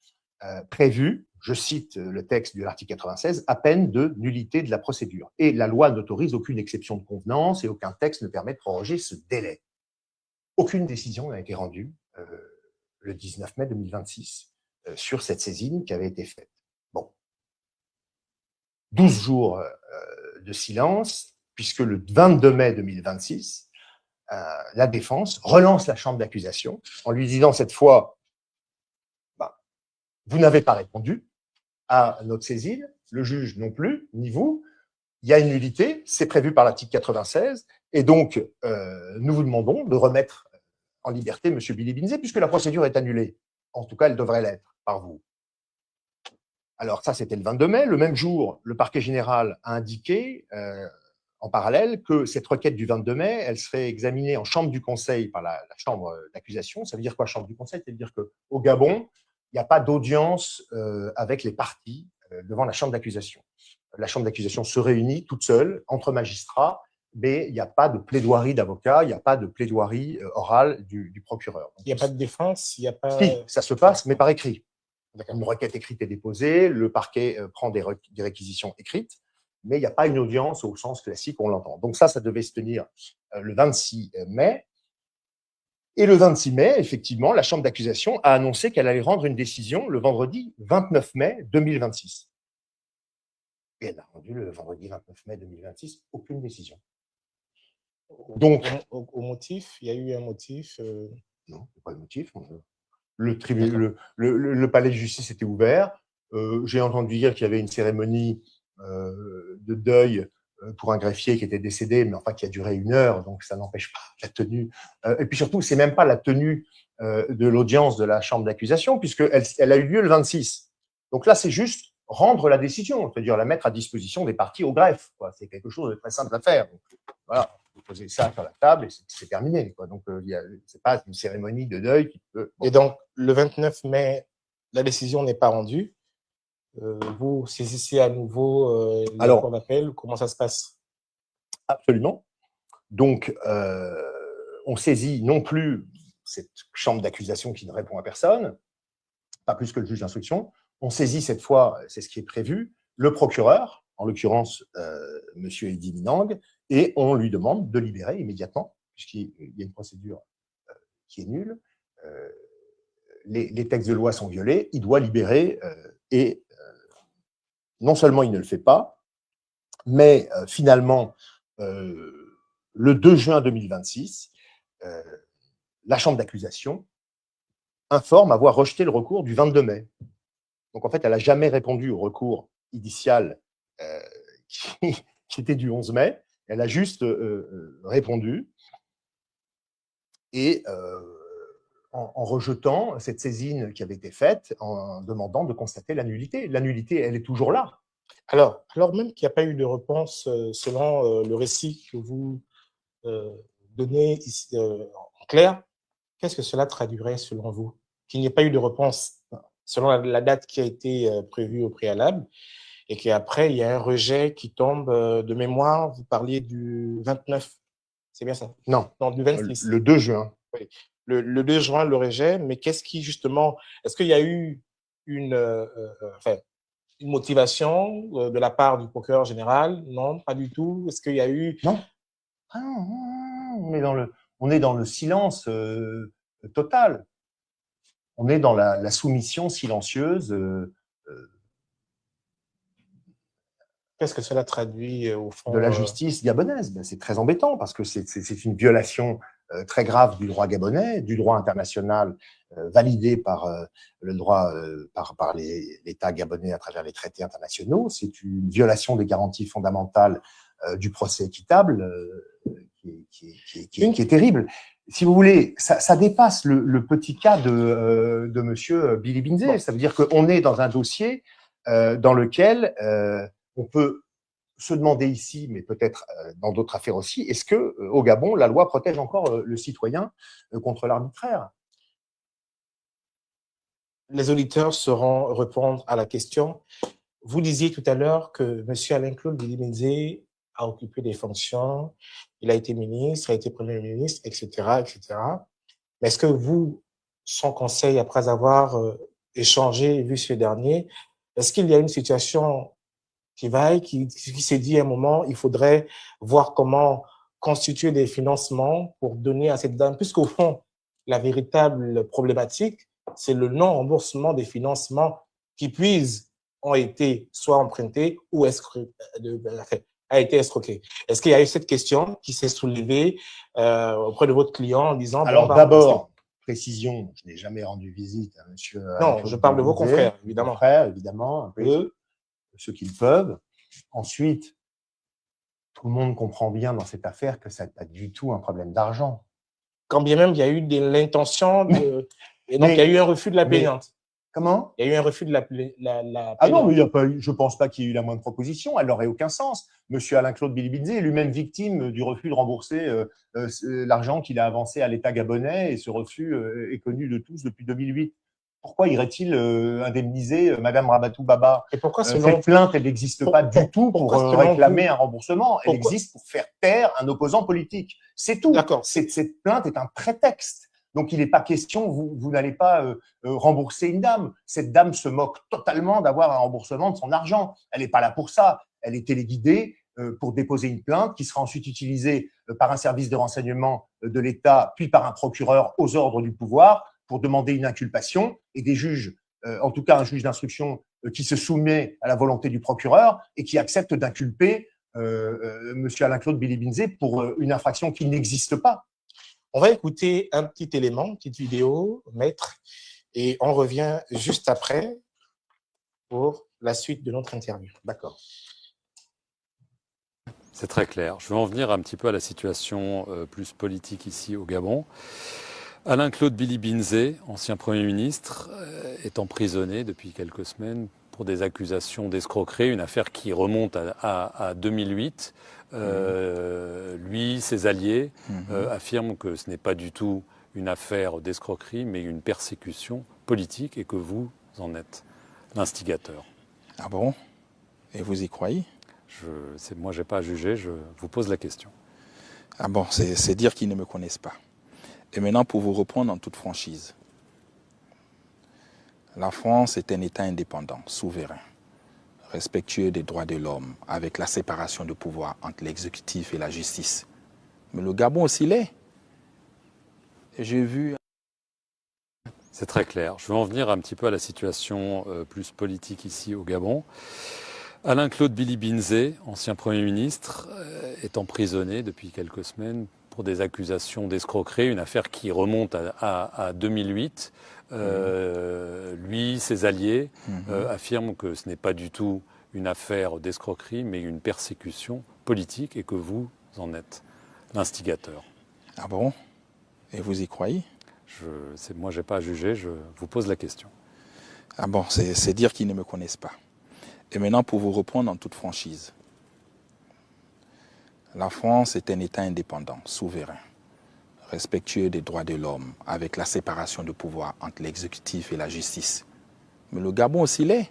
prévu, je cite le texte de l'article 96, à peine de nullité de la procédure. Et la loi n'autorise aucune exception de convenance et aucun texte ne permet de proroger ce délai. Aucune décision n'a été rendue le 19 mai 2026 sur cette saisine qui avait été faite. Bon. 12 jours de silence, puisque le 22 mai 2026, la défense relance la chambre d'accusation en lui disant cette fois, vous n'avez pas répondu à notre saisine, le juge non plus, ni vous, il y a une nullité, c'est prévu par l'article 96, et donc nous vous demandons de remettre en liberté M. Bilibinzé, puisque la procédure est annulée. En tout cas, elle devrait l'être par vous. Alors ça, c'était le 22 mai. Le même jour, le parquet général a indiqué en parallèle que cette requête du 22 mai, elle serait examinée en chambre du conseil par la chambre d'accusation. Ça veut dire quoi, chambre du conseil? Ça veut dire qu'au Gabon, il n'y a pas d'audience avec les parties devant la chambre d'accusation. La chambre d'accusation se réunit toute seule, entre magistrats, mais il n'y a pas de plaidoirie d'avocat, il n'y a pas de plaidoirie orale du procureur. Donc, il n'y a pas de défense, il n'y a pas… Si, ça se passe, mais par écrit. Une requête écrite est déposée, le parquet prend des réquisitions écrites, mais il n'y a pas une audience au sens classique, on l'entend. Donc ça devait se tenir le 26 mai. Et le 26 mai, effectivement, la chambre d'accusation a annoncé qu'elle allait rendre une décision le vendredi 29 mai 2026. Et elle a rendu le vendredi 29 mai 2026 aucune décision. Donc, au motif, il y a eu un motif Non, pas de motif. Le palais de justice était ouvert. J'ai entendu dire qu'il y avait une cérémonie de deuil pour un greffier qui était décédé, mais enfin qui a duré 1 heure, donc ça n'empêche pas la tenue. Et puis surtout, c'est même pas la tenue de l'audience de la chambre d'accusation, puisqu'elle a eu lieu le 26. Donc là, c'est juste rendre la décision, c'est-à-dire la mettre à disposition des parties au greffe. C'est quelque chose de très simple à faire. Donc, voilà, vous posez ça sur la table et c'est terminé. Donc, c'est pas une cérémonie de deuil qui peut… Et donc, le 29 mai, la décision n'est pas rendue. Vous saisissez à nouveau la cour d'appel. Comment ça se passe? Absolument. Donc, on saisit non plus cette chambre d'accusation qui ne répond à personne, pas plus que le juge d'instruction. On saisit cette fois, c'est ce qui est prévu, le procureur, en l'occurrence M. Eddy Minang, et on lui demande de libérer immédiatement, puisqu'il y a une procédure qui est nulle. Les textes de loi sont violés, il doit libérer et non seulement il ne le fait pas, mais finalement, le 2 juin 2026, la chambre d'accusation informe avoir rejeté le recours du 22 mai. Donc en fait, elle n'a jamais répondu au recours initial qui était du 11 mai. Elle a juste répondu et en rejetant cette saisine qui avait été faite, en demandant de constater la nullité. La nullité, elle est toujours là. Alors même qu'il n'y a pas eu de réponse selon le récit que vous donnez ici en clair, qu'est-ce que cela traduirait selon vous? Qu'il n'y ait pas eu de réponse selon la date qui a été prévue au préalable et qu'après, il y a un rejet qui tombe de mémoire. Vous parliez du 29, c'est bien ça? Non, du 26. Le 2 juin. Oui. Le 2 juin, le rejet, mais qu'est-ce qui, justement, est-ce qu'il y a eu une motivation de la part du procureur général? Non, pas du tout. Est-ce qu'il y a eu… Non. On est dans le silence total. On est dans la soumission silencieuse. Qu'est-ce que cela traduit au fond de la justice gabonaise? C'est très embêtant parce que c'est une violation très grave du droit gabonais, du droit international validé par le droit, par l'État gabonais à travers les traités internationaux. C'est une violation des garanties fondamentales du procès équitable qui est terrible. Si vous voulez, ça dépasse le petit cas de monsieur Bilibinzé. Bon. Ça veut dire qu'on est dans un dossier dans lequel on peut se demander ici, mais peut-être dans d'autres affaires aussi, est-ce que au Gabon, la loi protège encore le citoyen contre l'arbitraire? Les auditeurs sauront répondre à la question. Vous disiez tout à l'heure que M. Alain-Claude Bilibinzé a occupé des fonctions, il a été ministre, il a été Premier ministre, etc., etc. Mais est-ce que vous, son conseil, après avoir échangé et vu ce dernier, est-ce qu'il y a une situation qui vaille, qui s'est dit à un moment, il faudrait voir comment constituer des financements pour donner à cette dame, puisqu'au fond, la véritable problématique, c'est le non-remboursement des financements qui puissent ont été soit empruntés ou a été escroqués. Est-ce qu'il y a eu cette question qui s'est soulevée auprès de votre client en disant... Alors d'abord, précision, je n'ai jamais rendu visite à monsieur... Non, je parle de vos confrères, évidemment. Confrères, évidemment, un peu, ceux qu'ils peuvent. Ensuite, tout le monde comprend bien dans cette affaire que ça n'est pas du tout un problème d'argent. Quand bien même il y a eu l'intention de... Et donc, il y a eu un refus de la plaignante. Comment? Il y a eu un refus de la Ah non, mais il y a pas eu, je ne pense pas qu'il y ait eu la moindre proposition. Elle n'aurait aucun sens. Monsieur Alain-Claude Bilibinze est lui-même victime du refus de rembourser l'argent qu'il a avancé à l'État gabonais, et ce refus est connu de tous depuis 2008. Pourquoi irait-il indemniser Madame Rabatou Baba? Et pourquoi cette plainte, elle n'existe pas du tout pour réclamer un remboursement. Elle existe pour faire taire un opposant politique. C'est tout. Cette plainte est un prétexte. Donc, il n'est pas question, vous n'allez pas rembourser une dame. Cette dame se moque totalement d'avoir un remboursement de son argent. Elle n'est pas là pour ça. Elle est téléguidée pour déposer une plainte qui sera ensuite utilisée par un service de renseignement de l'État, puis par un procureur aux ordres du pouvoir pour demander une inculpation, et des juges, en tout cas un juge d'instruction qui se soumet à la volonté du procureur et qui accepte d'inculper monsieur Alain-Claude Bilibinze pour une infraction qui n'existe pas. On va écouter un petit élément, une petite vidéo, maître, et on revient juste après pour la suite de notre interview. D'accord. C'est très clair. Je vais en venir un petit peu à la situation plus politique ici au Gabon. Alain-Claude Bilibinze, ancien Premier ministre, est emprisonné depuis quelques semaines pour des accusations d'escroquerie, une affaire qui remonte à 2008. Lui, ses alliés affirment que ce n'est pas du tout une affaire d'escroquerie, mais une persécution politique, et que vous en êtes l'instigateur. Ah bon? Et vous y croyez? Moi, je n'ai pas à juger, je vous pose la question. Ah bon, c'est dire qu'ils ne me connaissent pas. Et maintenant, pour vous reprendre en toute franchise, la France est un État indépendant, souverain, respectueux des droits de l'homme, avec la séparation de pouvoir entre l'exécutif et la justice. Mais le Gabon aussi l'est. J'ai vu... C'est très clair. Je vais en venir un petit peu à la situation plus politique ici au Gabon. Alain-Claude Bilibinze, ancien Premier ministre, est emprisonné depuis quelques semaines pour des accusations d'escroquerie, une affaire qui remonte à 2008. Lui, ses alliés affirment que ce n'est pas du tout une affaire d'escroquerie, mais une persécution politique, et que vous en êtes l'instigateur. Ah bon? Et vous y croyez? Moi, je n'ai pas à juger, je vous pose la question. Ah bon, c'est dire qu'ils ne me connaissent pas. Et maintenant, pour vous reprendre en toute franchise, la France est un État indépendant, souverain, respectueux des droits de l'homme, avec la séparation de pouvoir entre l'exécutif et la justice. Mais le Gabon aussi l'est.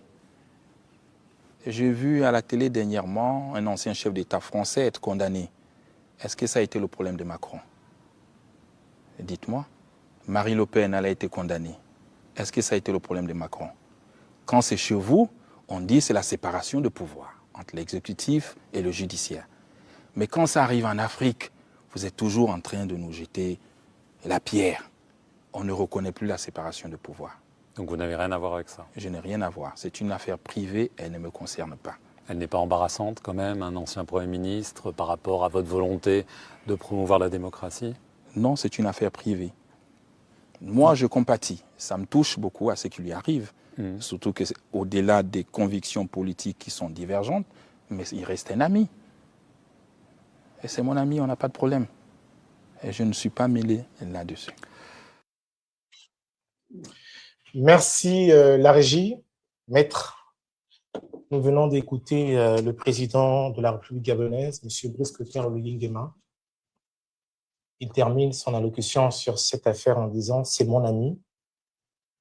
J'ai vu à la télé dernièrement un ancien chef d'État français être condamné. Est-ce que ça a été le problème de Macron? Dites-moi. Marine Le Pen, elle a été condamnée. Est-ce que ça a été le problème de Macron? Quand c'est chez vous, on dit que c'est la séparation de pouvoir entre l'exécutif et le judiciaire. Mais quand ça arrive en Afrique, vous êtes toujours en train de nous jeter la pierre. On ne reconnaît plus la séparation de pouvoir. Donc vous n'avez rien à voir avec ça? Je n'ai rien à voir. C'est une affaire privée, elle ne me concerne pas. Elle n'est pas embarrassante quand même, un ancien Premier ministre, par rapport à votre volonté de promouvoir la démocratie? Non, c'est une affaire privée. Moi, je compatis. Ça me touche beaucoup à ce qui lui arrive. Surtout qu'au-delà des convictions politiques qui sont divergentes, mais il reste un ami. Et c'est mon ami, on n'a pas de problème. Et je ne suis pas mêlé là-dessus. Merci la régie. Maître, nous venons d'écouter le président de la République gabonaise, M. Brice Clotaire Oligui Nguema. Il termine son allocution sur cette affaire en disant « c'est mon ami »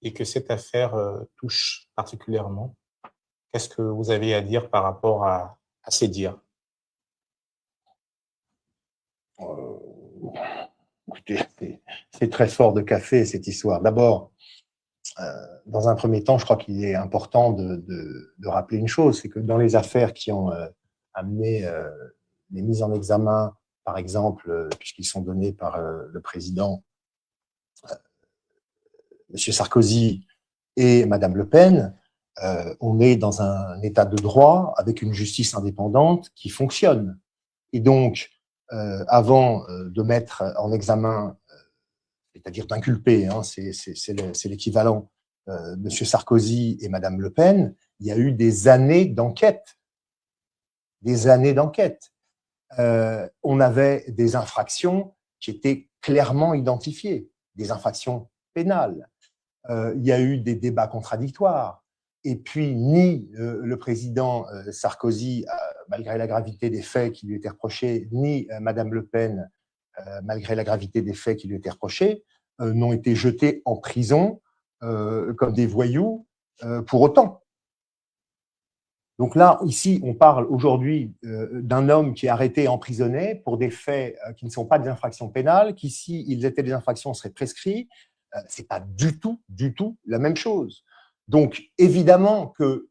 et que cette affaire touche particulièrement. Qu'est-ce que vous avez à dire par rapport à ces dires? Écoutez, c'est très fort de café, cette histoire. D'abord, dans un premier temps, je crois qu'il est important de rappeler une chose, c'est que dans les affaires qui ont amené les mises en examen, par exemple, puisqu'ils sont donnés par le président M. Sarkozy et Mme Le Pen, on est dans un état de droit avec une justice indépendante qui fonctionne. Et donc, avant de mettre en examen, c'est-à-dire d'inculper, hein, c'est l'équivalent, M. Sarkozy et Mme Le Pen, il y a eu des années d'enquête. Des années d'enquête. On avait des infractions qui étaient clairement identifiées, des infractions pénales. Il y a eu des débats contradictoires. Et puis, ni le président Sarkozy, malgré la gravité des faits qui lui étaient reprochés, ni Mme Le Pen, malgré la gravité des faits qui lui étaient reprochés, n'ont été jetés en prison comme des voyous pour autant. Donc là, ici, on parle aujourd'hui d'un homme qui est arrêté et emprisonné pour des faits qui ne sont pas des infractions pénales, qui, s'ils étaient des infractions, seraient prescrits. Ce n'est pas du tout la même chose. Donc, évidemment que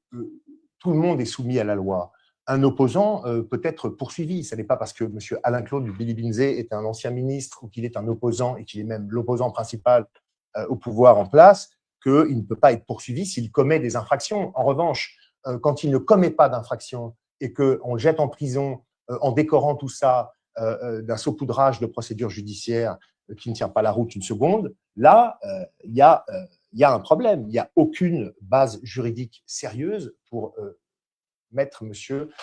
tout le monde est soumis à la loi. Un opposant peut être poursuivi. Ce n'est pas parce que M. Alain-Claude Bilibinzé est un ancien ministre ou qu'il est un opposant et qu'il est même l'opposant principal au pouvoir en place qu'il ne peut pas être poursuivi s'il commet des infractions. En revanche, quand il ne commet pas d'infraction et qu'on le jette en prison en décorant tout ça d'un saupoudrage de procédure judiciaire qui ne tient pas la route une seconde, là, il y a un problème. Il n'y a aucune base juridique sérieuse pour mettre M.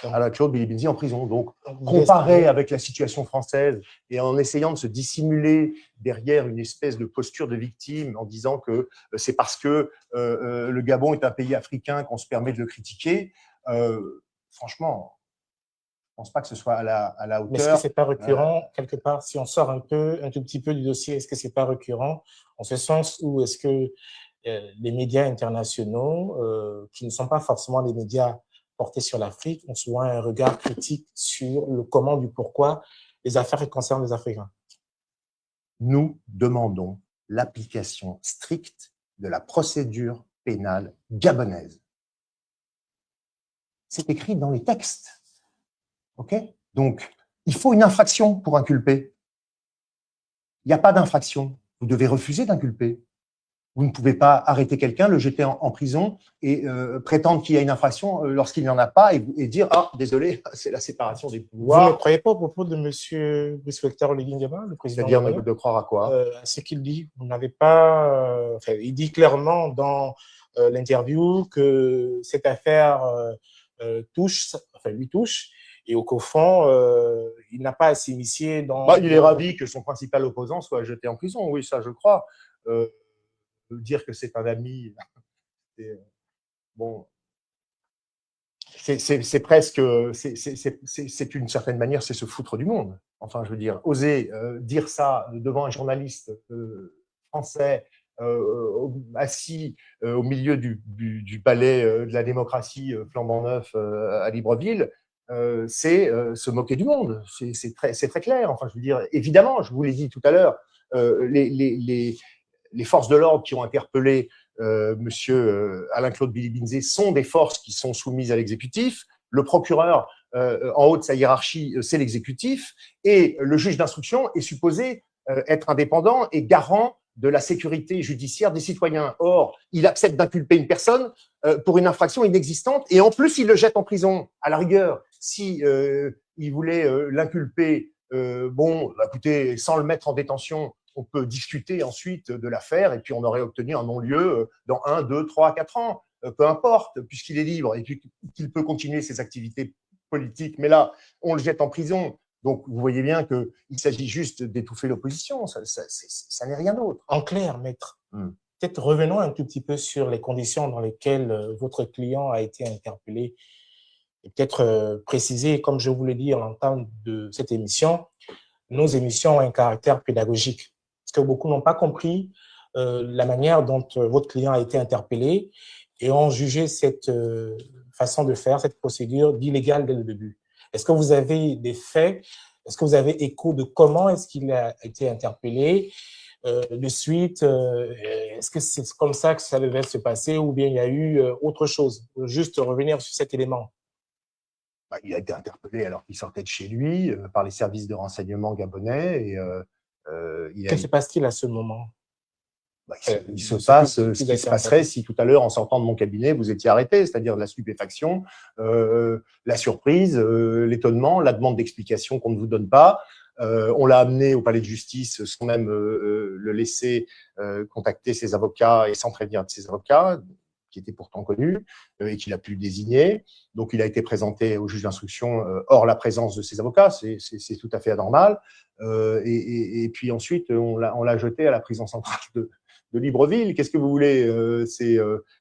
Alain-Claude Bilibinzi en prison. Donc, comparé avec la situation française et en essayant de se dissimuler derrière une espèce de posture de victime en disant que c'est parce que le Gabon est un pays africain qu'on se permet de le critiquer, franchement, je ne pense pas que ce soit à la hauteur. Mais est-ce que ce n'est pas récurrent, quelque part, si on sort un tout petit peu du dossier, est-ce que ce n'est pas récurrent, en ce sens où est-ce que les médias internationaux, qui ne sont pas forcément des médias portés sur l'Afrique, ont souvent un regard critique sur le comment du pourquoi les affaires qui concernent les Africains? Nous demandons l'application stricte de la procédure pénale gabonaise. C'est écrit dans les textes. OK ? Donc, il faut une infraction pour inculper. Il n'y a pas d'infraction. Vous devez refuser d'inculper. Vous ne pouvez pas arrêter quelqu'un, le jeter en prison et prétendre qu'il y a une infraction lorsqu'il n'y en a pas et dire « Ah, désolé, c'est la séparation des pouvoirs ». Vous ne croyez pas au propos de M. Brice-Victor Oligui Nguema, le président? C'est-à-dire de croire à quoi? À ce qu'il dit. Vous n'avez pas… il dit clairement dans l'interview que cette affaire lui touche, et qu'au fond, il n'a pas à s'initier dans… il est ravi que son principal opposant soit jeté en prison, oui, ça je crois. Dire que c'est un ami, bon, c'est presque, c'est une certaine manière, c'est se foutre du monde. Enfin, je veux dire, oser dire ça devant un journaliste français assis au milieu du palais de la démocratie flambant neuf à Libreville, c'est se moquer du monde. C'est très clair. Enfin, je veux dire, évidemment, je vous l'ai dit tout à l'heure, les forces de l'ordre qui ont interpellé monsieur Alain-Claude Bilibinzé sont des forces qui sont soumises à l'exécutif. Le procureur, en haut de sa hiérarchie, c'est l'exécutif. Et le juge d'instruction est supposé être indépendant et garant de la sécurité judiciaire des citoyens. Or, il accepte d'inculper une personne pour une infraction inexistante et en plus, il le jette en prison. À la rigueur, si il voulait l'inculper, écoutez, sans le mettre en détention, on peut discuter ensuite de l'affaire et puis on aurait obtenu un non-lieu dans 1, 2, 3, 4 ans. Peu importe, puisqu'il est libre et qu'il peut continuer ses activités politiques. Mais là, on le jette en prison. Donc, vous voyez bien qu'il s'agit juste d'étouffer l'opposition. Ça n'est rien d'autre. En clair, maître, peut-être revenons un tout petit peu sur les conditions dans lesquelles votre client a été interpellé et peut-être préciser, comme je vous l'ai dit en l'entame de cette émission, nos émissions ont un caractère pédagogique. Parce que beaucoup n'ont pas compris la manière dont votre client a été interpellé et ont jugé cette façon de faire, cette procédure d'illégale dès le début. Est-ce que vous avez des faits Est-ce que vous avez écho de comment est-ce qu'il a été interpellé de suite? Est-ce que c'est comme ça que ça devait se passer ou bien il y a eu autre chose? Juste revenir sur cet élément. Bah, il a été interpellé alors qu'il sortait de chez lui par les services de renseignement gabonais. Et, que se passe-t-il à ce moment? Bah, il se passe ce qui se passerait si tout à l'heure, en sortant de mon cabinet, vous étiez arrêté, c'est-à-dire la stupéfaction, la surprise, l'étonnement, la demande d'explication qu'on ne vous donne pas. On l'a amené au palais de justice sans même le laisser contacter ses avocats et sans prévenir de ses avocats, qui étaient pourtant connus, et qu'il a pu désigner. Donc, il a été présenté au juge d'instruction hors la présence de ses avocats, c'est tout à fait anormal. Et puis ensuite, on l'a jeté à la prison centrale de Libreville. Qu'est-ce que vous voulez?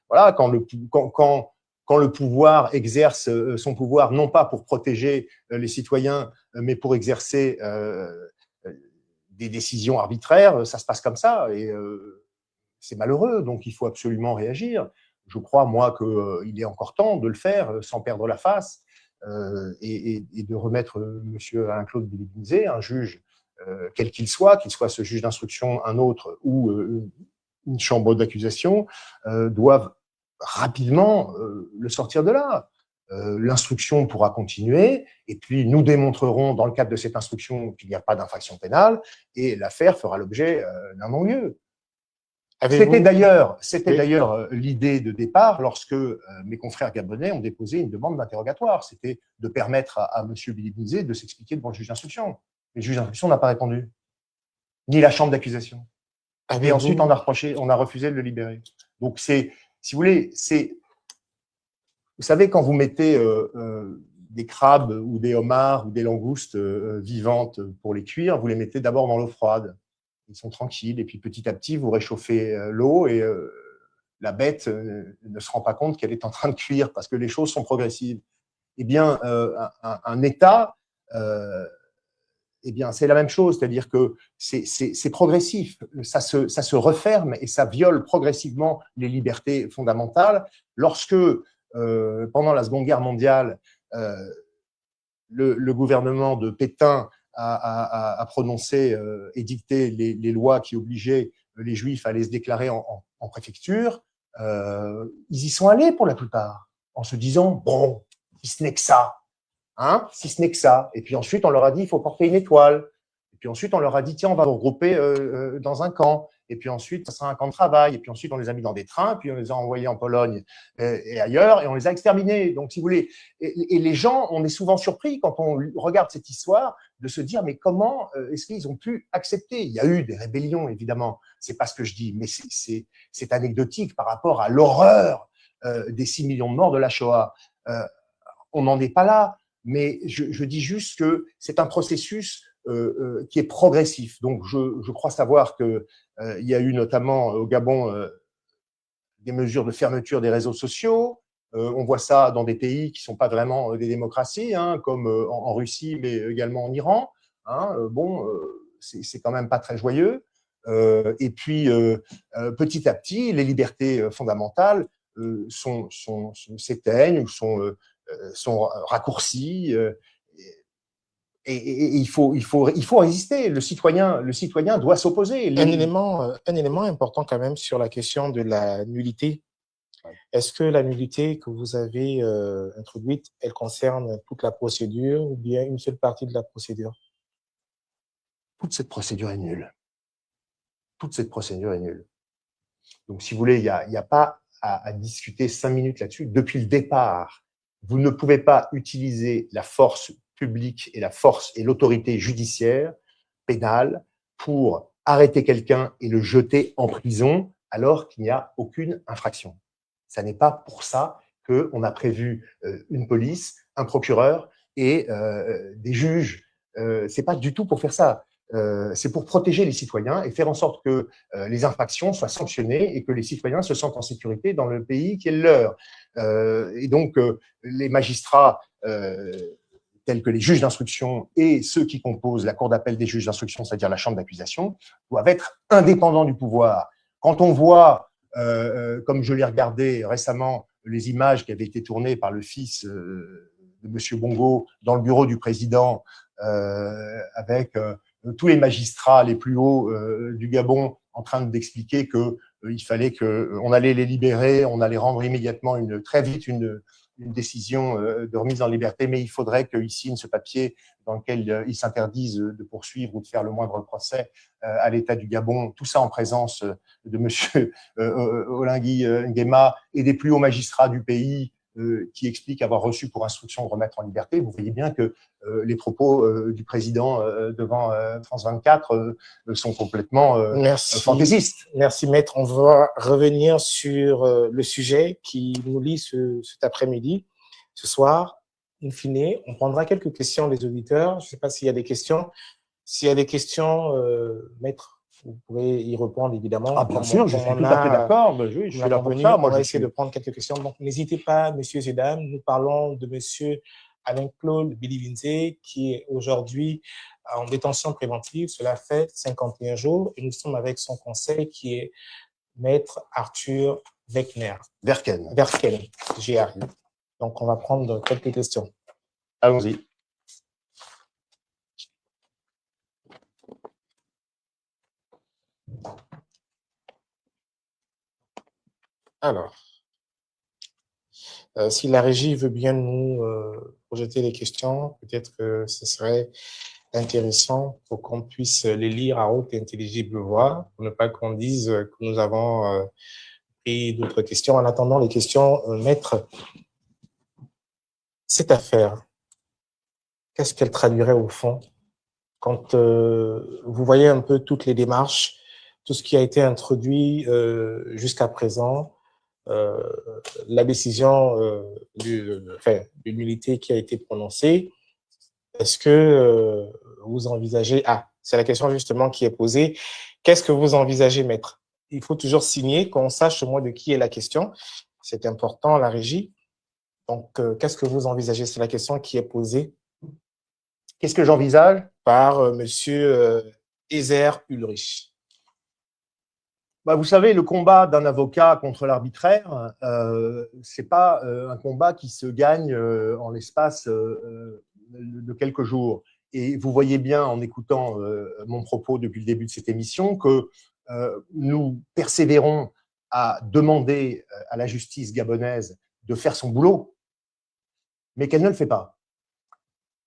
Voilà, quand le pouvoir exerce son pouvoir, non pas pour protéger les citoyens, mais pour exercer des décisions arbitraires, ça se passe comme ça. Et c'est malheureux, donc il faut absolument réagir. Je crois, moi, qu'il est encore temps de le faire sans perdre la face et de remettre M. Alain-Claude Biliebynzé, un juge, quel qu'il soit ce juge d'instruction, un autre ou une chambre d'accusation, doivent rapidement le sortir de là. L'instruction pourra continuer, et puis nous démontrerons dans le cadre de cette instruction qu'il n'y a pas d'infraction pénale, et l'affaire fera l'objet d'un non-lieu. C'était d'ailleurs l'idée de départ lorsque mes confrères gabonais ont déposé une demande d'interrogatoire. C'était de permettre à M. Biliebynzé de s'expliquer devant le juge d'instruction. Le juge d'instruction n'a pas répondu, ni la chambre d'accusation. Et ensuite, on a refusé de le libérer. Donc, si vous voulez, vous savez, quand vous mettez des crabes ou des homards ou des langoustes vivantes pour les cuire, vous les mettez d'abord dans l'eau froide. Ils sont tranquilles, et puis petit à petit, vous réchauffez l'eau et la bête ne se rend pas compte qu'elle est en train de cuire parce que les choses sont progressives. Eh bien, un État, eh bien, c'est la même chose, c'est-à-dire que c'est progressif, ça se referme et ça viole progressivement les libertés fondamentales. Lorsque, pendant la Seconde Guerre mondiale, le gouvernement de Pétain a prononcé et dicté les lois qui obligeaient les Juifs à aller se déclarer en préfecture, ils y sont allés pour la plupart, en se disant, bon, si ce n'est que ça, hein, si ce n'est que ça. Et puis ensuite, on leur a dit, il faut porter une étoile. Et puis ensuite, on leur a dit, tiens, on va vous regrouper dans un camp. Et puis ensuite, ça sera un camp de travail. Et puis ensuite, on les a mis dans des trains, puis on les a envoyés en Pologne et ailleurs, et on les a exterminés. Donc, si vous voulez, et les gens, on est souvent surpris quand on regarde cette histoire de se dire, mais comment est-ce qu'ils ont pu accepter? Il y a eu des rébellions, évidemment. C'est pas ce que je dis, mais c'est anecdotique par rapport à l'horreur des 6 millions de morts de la Shoah. On n'en est pas là, mais je dis juste que c'est un processus qui est progressif. Donc, je crois savoir que il y a eu notamment au Gabon des mesures de fermeture des réseaux sociaux. On voit ça dans des pays qui ne sont pas vraiment des démocraties, hein, comme en Russie, mais également en Iran. Hein, c'est quand même pas très joyeux. Et puis, petit à petit, les libertés fondamentales s'éteignent ou sont raccourcies. Et il faut résister. Le citoyen doit s'opposer. Un élément important quand même sur la question de la nullité. Est-ce que la nullité que vous avez introduite, elle concerne toute la procédure ou bien une seule partie de la procédure? Toute cette procédure est nulle. Toute cette procédure est nulle. Donc, si vous voulez, il n'y a pas à discuter 5 minutes là-dessus. Depuis le départ, vous ne pouvez pas utiliser la force publique et la force et l'autorité judiciaire, pénale, pour arrêter quelqu'un et le jeter en prison alors qu'il n'y a aucune infraction. Ça n'est pas pour ça qu'on a prévu une police, un procureur et des juges. C'est pas du tout pour faire ça. C'est pour protéger les citoyens et faire en sorte que les infractions soient sanctionnées et que les citoyens se sentent en sécurité dans le pays qui est le leur. Et donc, les magistrats tels que les juges d'instruction et ceux qui composent la cour d'appel des juges d'instruction, c'est-à-dire la chambre d'accusation, doivent être indépendants du pouvoir. Quand on voit, comme je l'ai regardé récemment, les images qui avaient été tournées par le fils de M. Bongo dans le bureau du président, avec tous les magistrats les plus hauts du Gabon en train d'expliquer que il fallait qu'on allait les libérer, on allait rendre immédiatement très vite une décision de remise en liberté, mais il faudrait qu'ils signent ce papier dans lequel ils s'interdisent de poursuivre ou de faire le moindre procès à l'État du Gabon, tout ça en présence de monsieur Oligui Nguema et des plus hauts magistrats du pays qui expliquent avoir reçu pour instruction de remettre en liberté. Vous voyez bien que les propos du président devant France 24 sont complètement fantaisistes. Merci, maître. On va revenir sur le sujet qui nous lie cet après-midi, ce soir. In fine, on prendra quelques questions des auditeurs. Je ne sais pas s'il y a des questions. S'il y a des questions, maître, vous pourrez y répondre, évidemment. Ah, bien sûr, je suis tout à fait d'accord. Je suis là pour ça. On va essayer de prendre quelques questions. Donc, n'hésitez pas, messieurs et dames. Nous parlons de monsieur Alain-Claude Bilibinze, qui est aujourd'hui en détention préventive. Cela fait 51 jours. Et nous sommes avec son conseil, qui est maître Arthur Verken, j'y arrive. Donc, on va prendre quelques questions. Allons-y. Alors, si la régie veut bien nous projeter les questions, peut-être que ce serait intéressant pour qu'on puisse les lire à haute et intelligible voix, pour ne pas qu'on dise que nous avons pris d'autres questions. En attendant les questions, maître, cette affaire, qu'est-ce qu'elle traduirait au fond quand vous voyez un peu toutes les démarches, tout ce qui a été introduit jusqu'à présent, la décision d'une nullité qui a été prononcée, est-ce que vous envisagez... Ah, c'est la question justement qui est posée. Qu'est-ce que vous envisagez, maître? Il faut toujours signer, qu'on sache au moins de qui est la question. C'est important, la régie. Donc, qu'est-ce que vous envisagez? C'est la question qui est posée. Qu'est-ce que j'envisage? Par monsieur Ezer Ulrich. Vous savez, le combat d'un avocat contre l'arbitraire, c'est pas un combat qui se gagne en l'espace de quelques jours. Et vous voyez bien, en écoutant mon propos depuis le début de cette émission, que nous persévérons à demander à la justice gabonaise de faire son boulot, mais qu'elle ne le fait pas.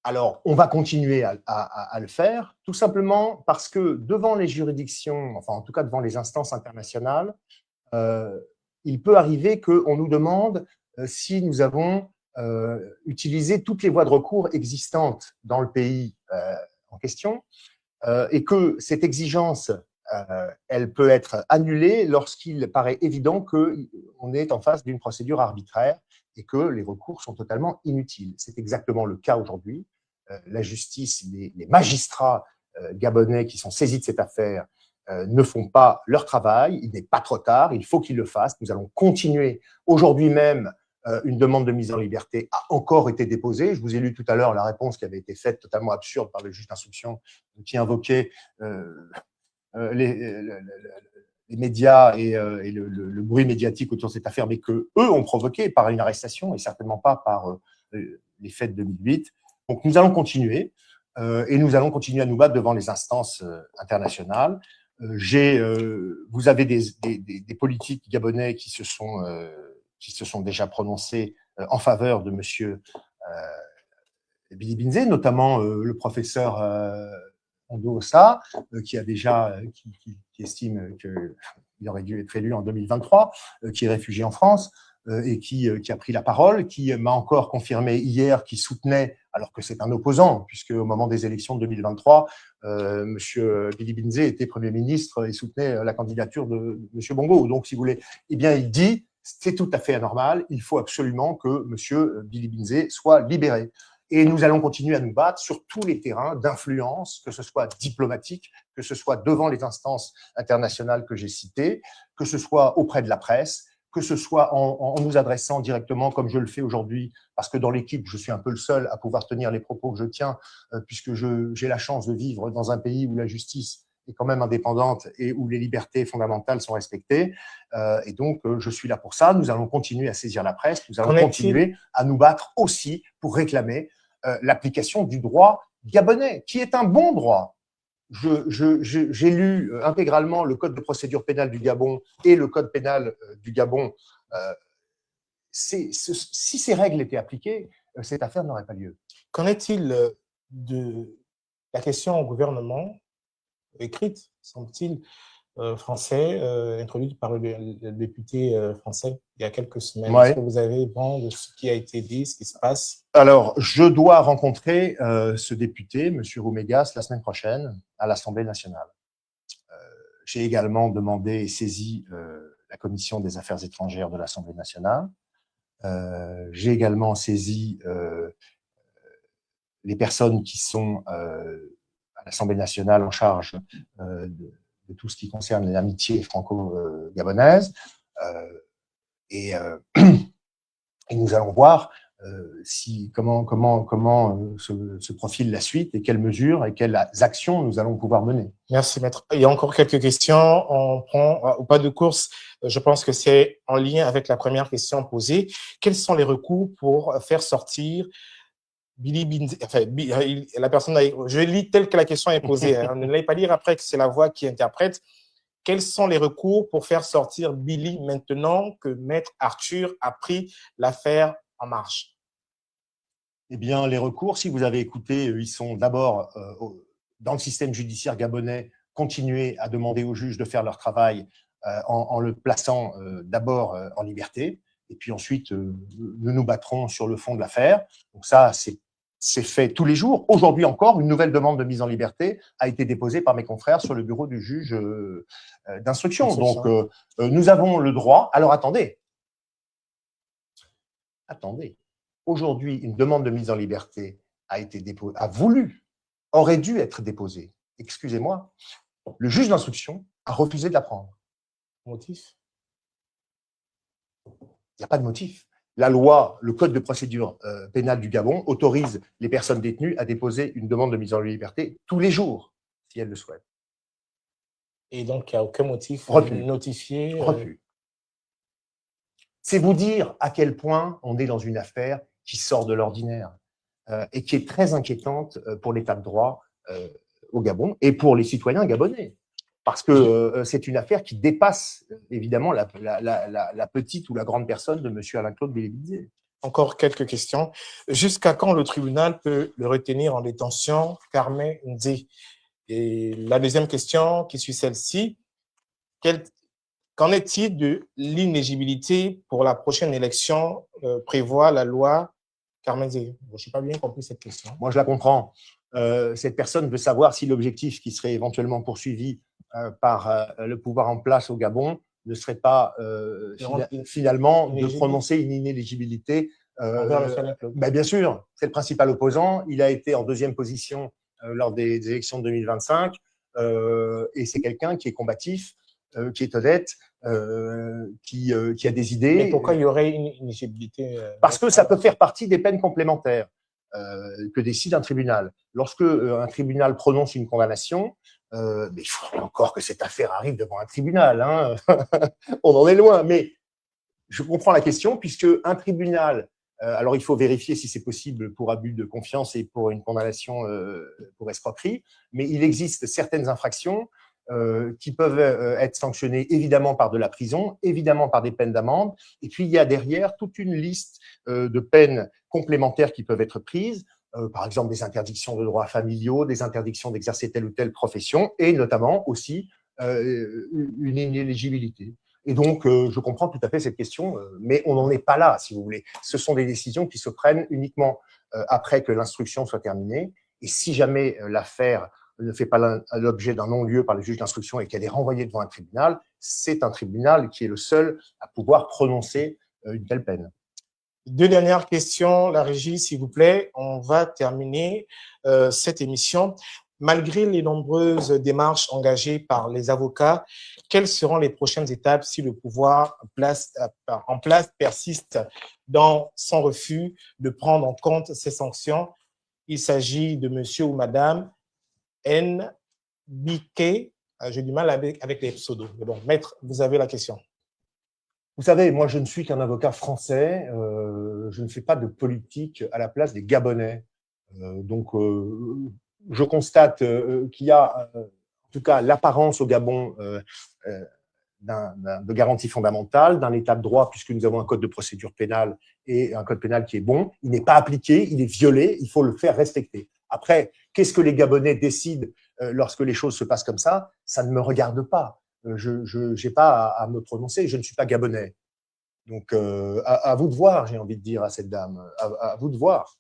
Alors, on va continuer à le faire, tout simplement parce que devant les juridictions, enfin en tout cas devant les instances internationales, il peut arriver qu'on nous demande si nous avons utilisé toutes les voies de recours existantes dans le pays en question, et que cette exigence, elle peut être annulée lorsqu'il paraît évident qu'on est en face d'une procédure arbitraire et que les recours sont totalement inutiles. C'est exactement le cas aujourd'hui. La justice, les magistrats gabonais qui sont saisis de cette affaire ne font pas leur travail. Il n'est pas trop tard, il faut qu'ils le fassent. Nous allons continuer. Aujourd'hui même, une demande de mise en liberté a encore été déposée. Je vous ai lu tout à l'heure la réponse qui avait été faite, totalement absurde, par le juge d'instruction qui invoquait les médias et le bruit médiatique autour de cette affaire, mais que eux ont provoqué par une arrestation et certainement pas par les faits de 2008. Donc nous allons continuer et nous allons continuer à nous battre devant les instances internationales. Vous avez des politiques gabonais qui se sont déjà prononcés en faveur de monsieur Bilibinze, notamment le professeur Ondo Ossa, qui estime qu'il aurait dû être élu en 2023, qui est réfugié en France et qui a pris la parole, qui m'a encore confirmé hier qu'il soutenait, alors que c'est un opposant, puisque au moment des élections de 2023, monsieur Bilibinze était Premier ministre et soutenait la candidature de monsieur Bongo. Donc, si vous voulez, eh bien, il dit, c'est tout à fait anormal, il faut absolument que monsieur Bilibinze soit libéré. Et nous allons continuer à nous battre sur tous les terrains d'influence, que ce soit diplomatique, que ce soit devant les instances internationales que j'ai citées, que ce soit auprès de la presse, que ce soit en nous adressant directement, comme je le fais aujourd'hui, parce que dans l'équipe, je suis un peu le seul à pouvoir tenir les propos que je tiens, puisque j'ai la chance de vivre dans un pays où la justice est quand même indépendante et où les libertés fondamentales sont respectées. Et donc, je suis là pour ça. Nous allons continuer à saisir la presse. Nous allons continuer à nous battre aussi pour réclamer l'application du droit gabonais, qui est un bon droit. J'ai lu intégralement le code de procédure pénale du Gabon et le code pénal du Gabon. Si ces règles étaient appliquées, cette affaire n'aurait pas lieu. Qu'en est-il de la question au gouvernement, écrite, semble-t-il, français, introduite par le député français il y a quelques semaines? Ouais. Est-ce que vous avez vent de ce qui a été dit, ce qui se passe? Alors, je dois rencontrer ce député, M. Roumégas, la semaine prochaine à l'Assemblée nationale. J'ai également demandé et saisi la Commission des affaires étrangères de l'Assemblée nationale. J'ai également saisi les personnes qui sont à l'Assemblée nationale en charge de tout ce qui concerne l'amitié franco-gabonaise. Et nous allons voir comment se profile la suite et quelles mesures et quelles actions nous allons pouvoir mener. Merci, maître. Il y a encore quelques questions. On prend au pas de course. Je pense que c'est en lien avec la première question posée. Quels sont les recours pour faire sortir Billy Binze? Enfin, la personne, je lis tel que la question est posée. Ne l'allez pas lire après que c'est la voix qui interprète. Quels sont les recours pour faire sortir Billy maintenant que maître Arthur a pris l'affaire en marche? Eh bien, les recours, si vous avez écouté, ils sont d'abord dans le système judiciaire gabonais, continuer à demander aux juges de faire leur travail en le plaçant d'abord en liberté, et puis ensuite nous battrons sur le fond de l'affaire. Donc ça, c'est fait tous les jours. Aujourd'hui encore, une nouvelle demande de mise en liberté a été déposée par mes confrères sur le bureau du juge d'instruction. Donc nous avons le droit. Alors attendez. Aujourd'hui, une demande de mise en liberté a été déposée, aurait dû être déposée. Excusez-moi, le juge d'instruction a refusé de la prendre. Motif? Il n'y a pas de motif. La loi, le code de procédure pénale du Gabon autorise les personnes détenues à déposer une demande de mise en liberté tous les jours, si elles le souhaitent. Et donc, il n'y a aucun motif notifié? Refus. C'est vous dire à quel point on est dans une affaire qui sort de l'ordinaire et qui est très inquiétante pour l'état de droit au Gabon et pour les citoyens gabonais. Parce que c'est une affaire qui dépasse évidemment la petite ou la grande personne de M. Alain-Claude Billy-Binze. Encore quelques questions. Jusqu'à quand le tribunal peut le retenir en détention, Carmen Nzé? Et la deuxième question qui suit celle-ci, qu'en est-il de l'inéligibilité pour la prochaine élection prévoit la loi Carmen Nzé? Je n'ai pas bien compris cette question. Moi, je la comprends. Cette personne veut savoir si l'objectif qui serait éventuellement poursuivi par le pouvoir en place au Gabon ne serait pas finalement de prononcer une inéligibilité. Bien sûr, c'est le principal opposant. Il a été en deuxième position lors des élections de 2025 et c'est quelqu'un qui est combatif, qui est honnête, qui a des idées. Mais pourquoi il y aurait une inéligibilité? Parce que ça peut faire partie des peines complémentaires que décide un tribunal. Lorsque un tribunal prononce une condamnation, mais il faudrait encore que cette affaire arrive devant un tribunal. Hein. On en est loin. Mais je comprends la question, puisque un tribunal, alors il faut vérifier si c'est possible pour abus de confiance et pour une condamnation pour escroquerie, mais il existe certaines infractions qui peuvent être sanctionnées évidemment par de la prison, évidemment par des peines d'amende, et puis il y a derrière toute une liste de peines complémentaires qui peuvent être prises, par exemple des interdictions de droits familiaux, des interdictions d'exercer telle ou telle profession, et notamment aussi une inéligibilité. Et donc, je comprends tout à fait cette question, mais on n'en est pas là, si vous voulez. Ce sont des décisions qui se prennent uniquement après que l'instruction soit terminée, et si jamais l'affaire ne fait pas l'objet d'un non-lieu par le juge d'instruction et qu'elle est renvoyée devant un tribunal, c'est un tribunal qui est le seul à pouvoir prononcer une telle peine. Deux dernières questions, la régie, s'il vous plaît. On va terminer cette émission. Malgré les nombreuses démarches engagées par les avocats, quelles seront les prochaines étapes si le pouvoir en place persiste dans son refus de prendre en compte ces sanctions? Il s'agit de monsieur ou madame NBK. J'ai du mal avec les pseudos. Mais bon, maître, vous avez la question. Vous savez, moi, je ne suis qu'un avocat français. Je ne fais pas de politique à la place des Gabonais. Je constate qu'il y a, en tout cas, l'apparence au Gabon de garantie fondamentale, d'un état de droit, puisque nous avons un code de procédure pénale et un code pénal qui est bon. Il n'est pas appliqué, il est violé, il faut le faire respecter. Après, qu'est-ce que les Gabonais décident lorsque les choses se passent comme ça ne me regarde pas. Je n'ai pas à me prononcer, je ne suis pas Gabonais. Donc, à vous de voir, j'ai envie de dire à cette dame, à vous de voir.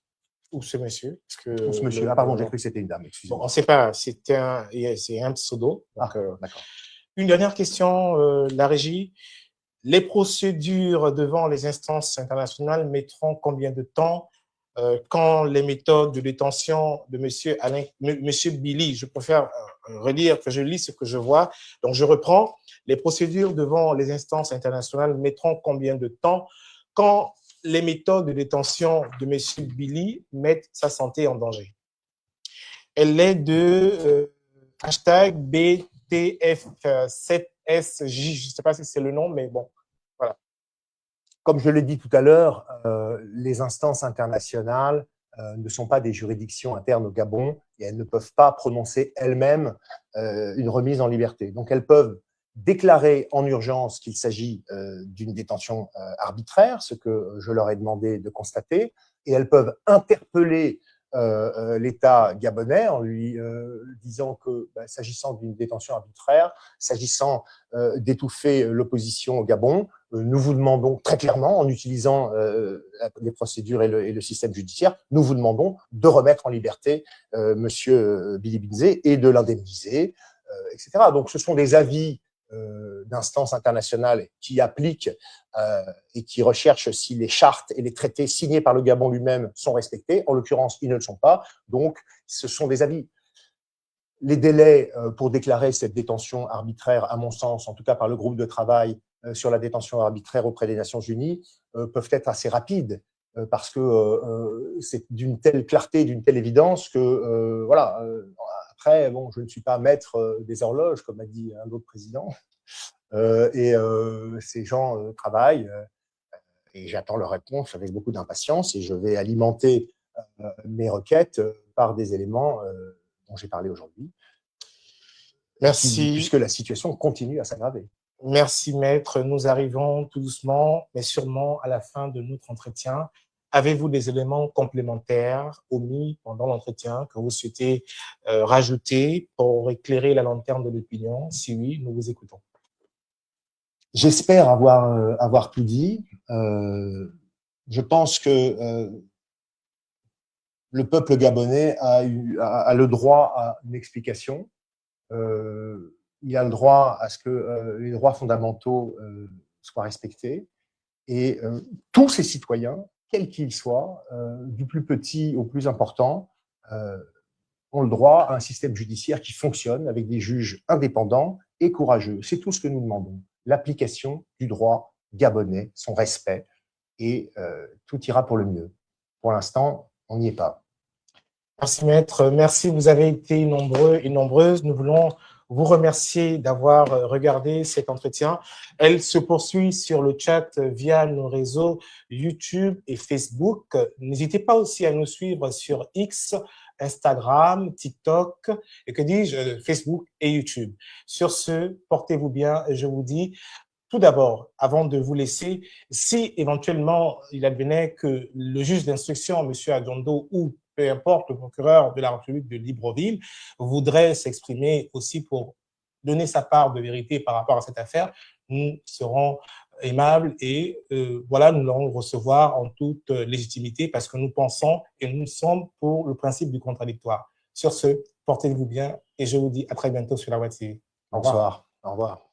Ou ce monsieur. Ou ce monsieur. Ah pardon, j'ai cru que c'était une dame, excusez-moi. Bon, on ne sait pas, c'est un pseudo. Donc, d'accord. Une dernière question, la régie. Les procédures devant les instances internationales mettront combien de temps quand les méthodes de détention de monsieur Billy, je préfère relire que je lis ce que je vois. Donc, je reprends. Les procédures devant les instances internationales mettront combien de temps quand les méthodes de détention de monsieur Billy mettent sa santé en danger? Elle est de hashtag BTF7SJ. Je ne sais pas si c'est le nom, mais bon, voilà. Comme je l'ai dit tout à l'heure, les instances internationales ne sont pas des juridictions internes au Gabon et elles ne peuvent pas prononcer elles-mêmes une remise en liberté. Donc, elles peuvent déclarer en urgence qu'il s'agit d'une détention arbitraire, ce que je leur ai demandé de constater, et elles peuvent interpeller l'État gabonais en lui disant que, s'agissant d'une détention arbitraire, s'agissant d'étouffer l'opposition au Gabon, nous vous demandons très clairement, en utilisant les procédures et le système judiciaire, nous vous demandons de remettre en liberté monsieur Billy Binzé et de l'indemniser, etc. Donc, ce sont des avis d'instances internationales qui appliquent et qui recherchent si les chartes et les traités signés par le Gabon lui-même sont respectés. En l'occurrence, ils ne le sont pas. Donc, ce sont des avis. Les délais pour déclarer cette détention arbitraire, à mon sens, en tout cas par le groupe de travail sur la détention arbitraire auprès des Nations Unies, peuvent être assez rapides parce que c'est d'une telle clarté, d'une telle évidence que, voilà, après, bon, je ne suis pas maître des horloges, comme a dit un autre président, et ces gens travaillent, et j'attends leur réponse avec beaucoup d'impatience, et je vais alimenter mes requêtes par des éléments dont j'ai parlé aujourd'hui. Merci. Puisque la situation continue à s'aggraver. Merci, maître. Nous arrivons tout doucement, mais sûrement à la fin de notre entretien. Avez-vous des éléments complémentaires omis pendant l'entretien que vous souhaitez rajouter pour éclairer la lanterne de l'opinion? Si oui, nous vous écoutons. J'espère avoir tout dit. Je pense que le peuple gabonais a le droit à une explication. Il a le droit à ce que les droits fondamentaux soient respectés. Et tous ces citoyens, quels qu'ils soient, du plus petit au plus important, ont le droit à un système judiciaire qui fonctionne avec des juges indépendants et courageux. C'est tout ce que nous demandons. L'application du droit gabonais, son respect, et tout ira pour le mieux. Pour l'instant, on n'y est pas. Merci, maître. Merci, vous avez été nombreux et nombreuses. Nous voulons vous remercier d'avoir regardé cet entretien. Elle se poursuit sur le chat via nos réseaux YouTube et Facebook. N'hésitez pas aussi à nous suivre sur X, Instagram, TikTok, et que dis-je, Facebook et YouTube. Sur ce, portez-vous bien. Je vous dis, tout d'abord, avant de vous laisser, si éventuellement il advenait que le juge d'instruction, M. Adondo, ou peu importe, le procureur de la République de Libreville, voudrait s'exprimer aussi pour donner sa part de vérité par rapport à cette affaire, nous serons aimables et voilà, nous allons le recevoir en toute légitimité parce que nous pensons et nous sommes pour le principe du contradictoire. Sur ce, portez-vous bien et je vous dis à très bientôt sur la Voix TV. Au revoir. Au revoir.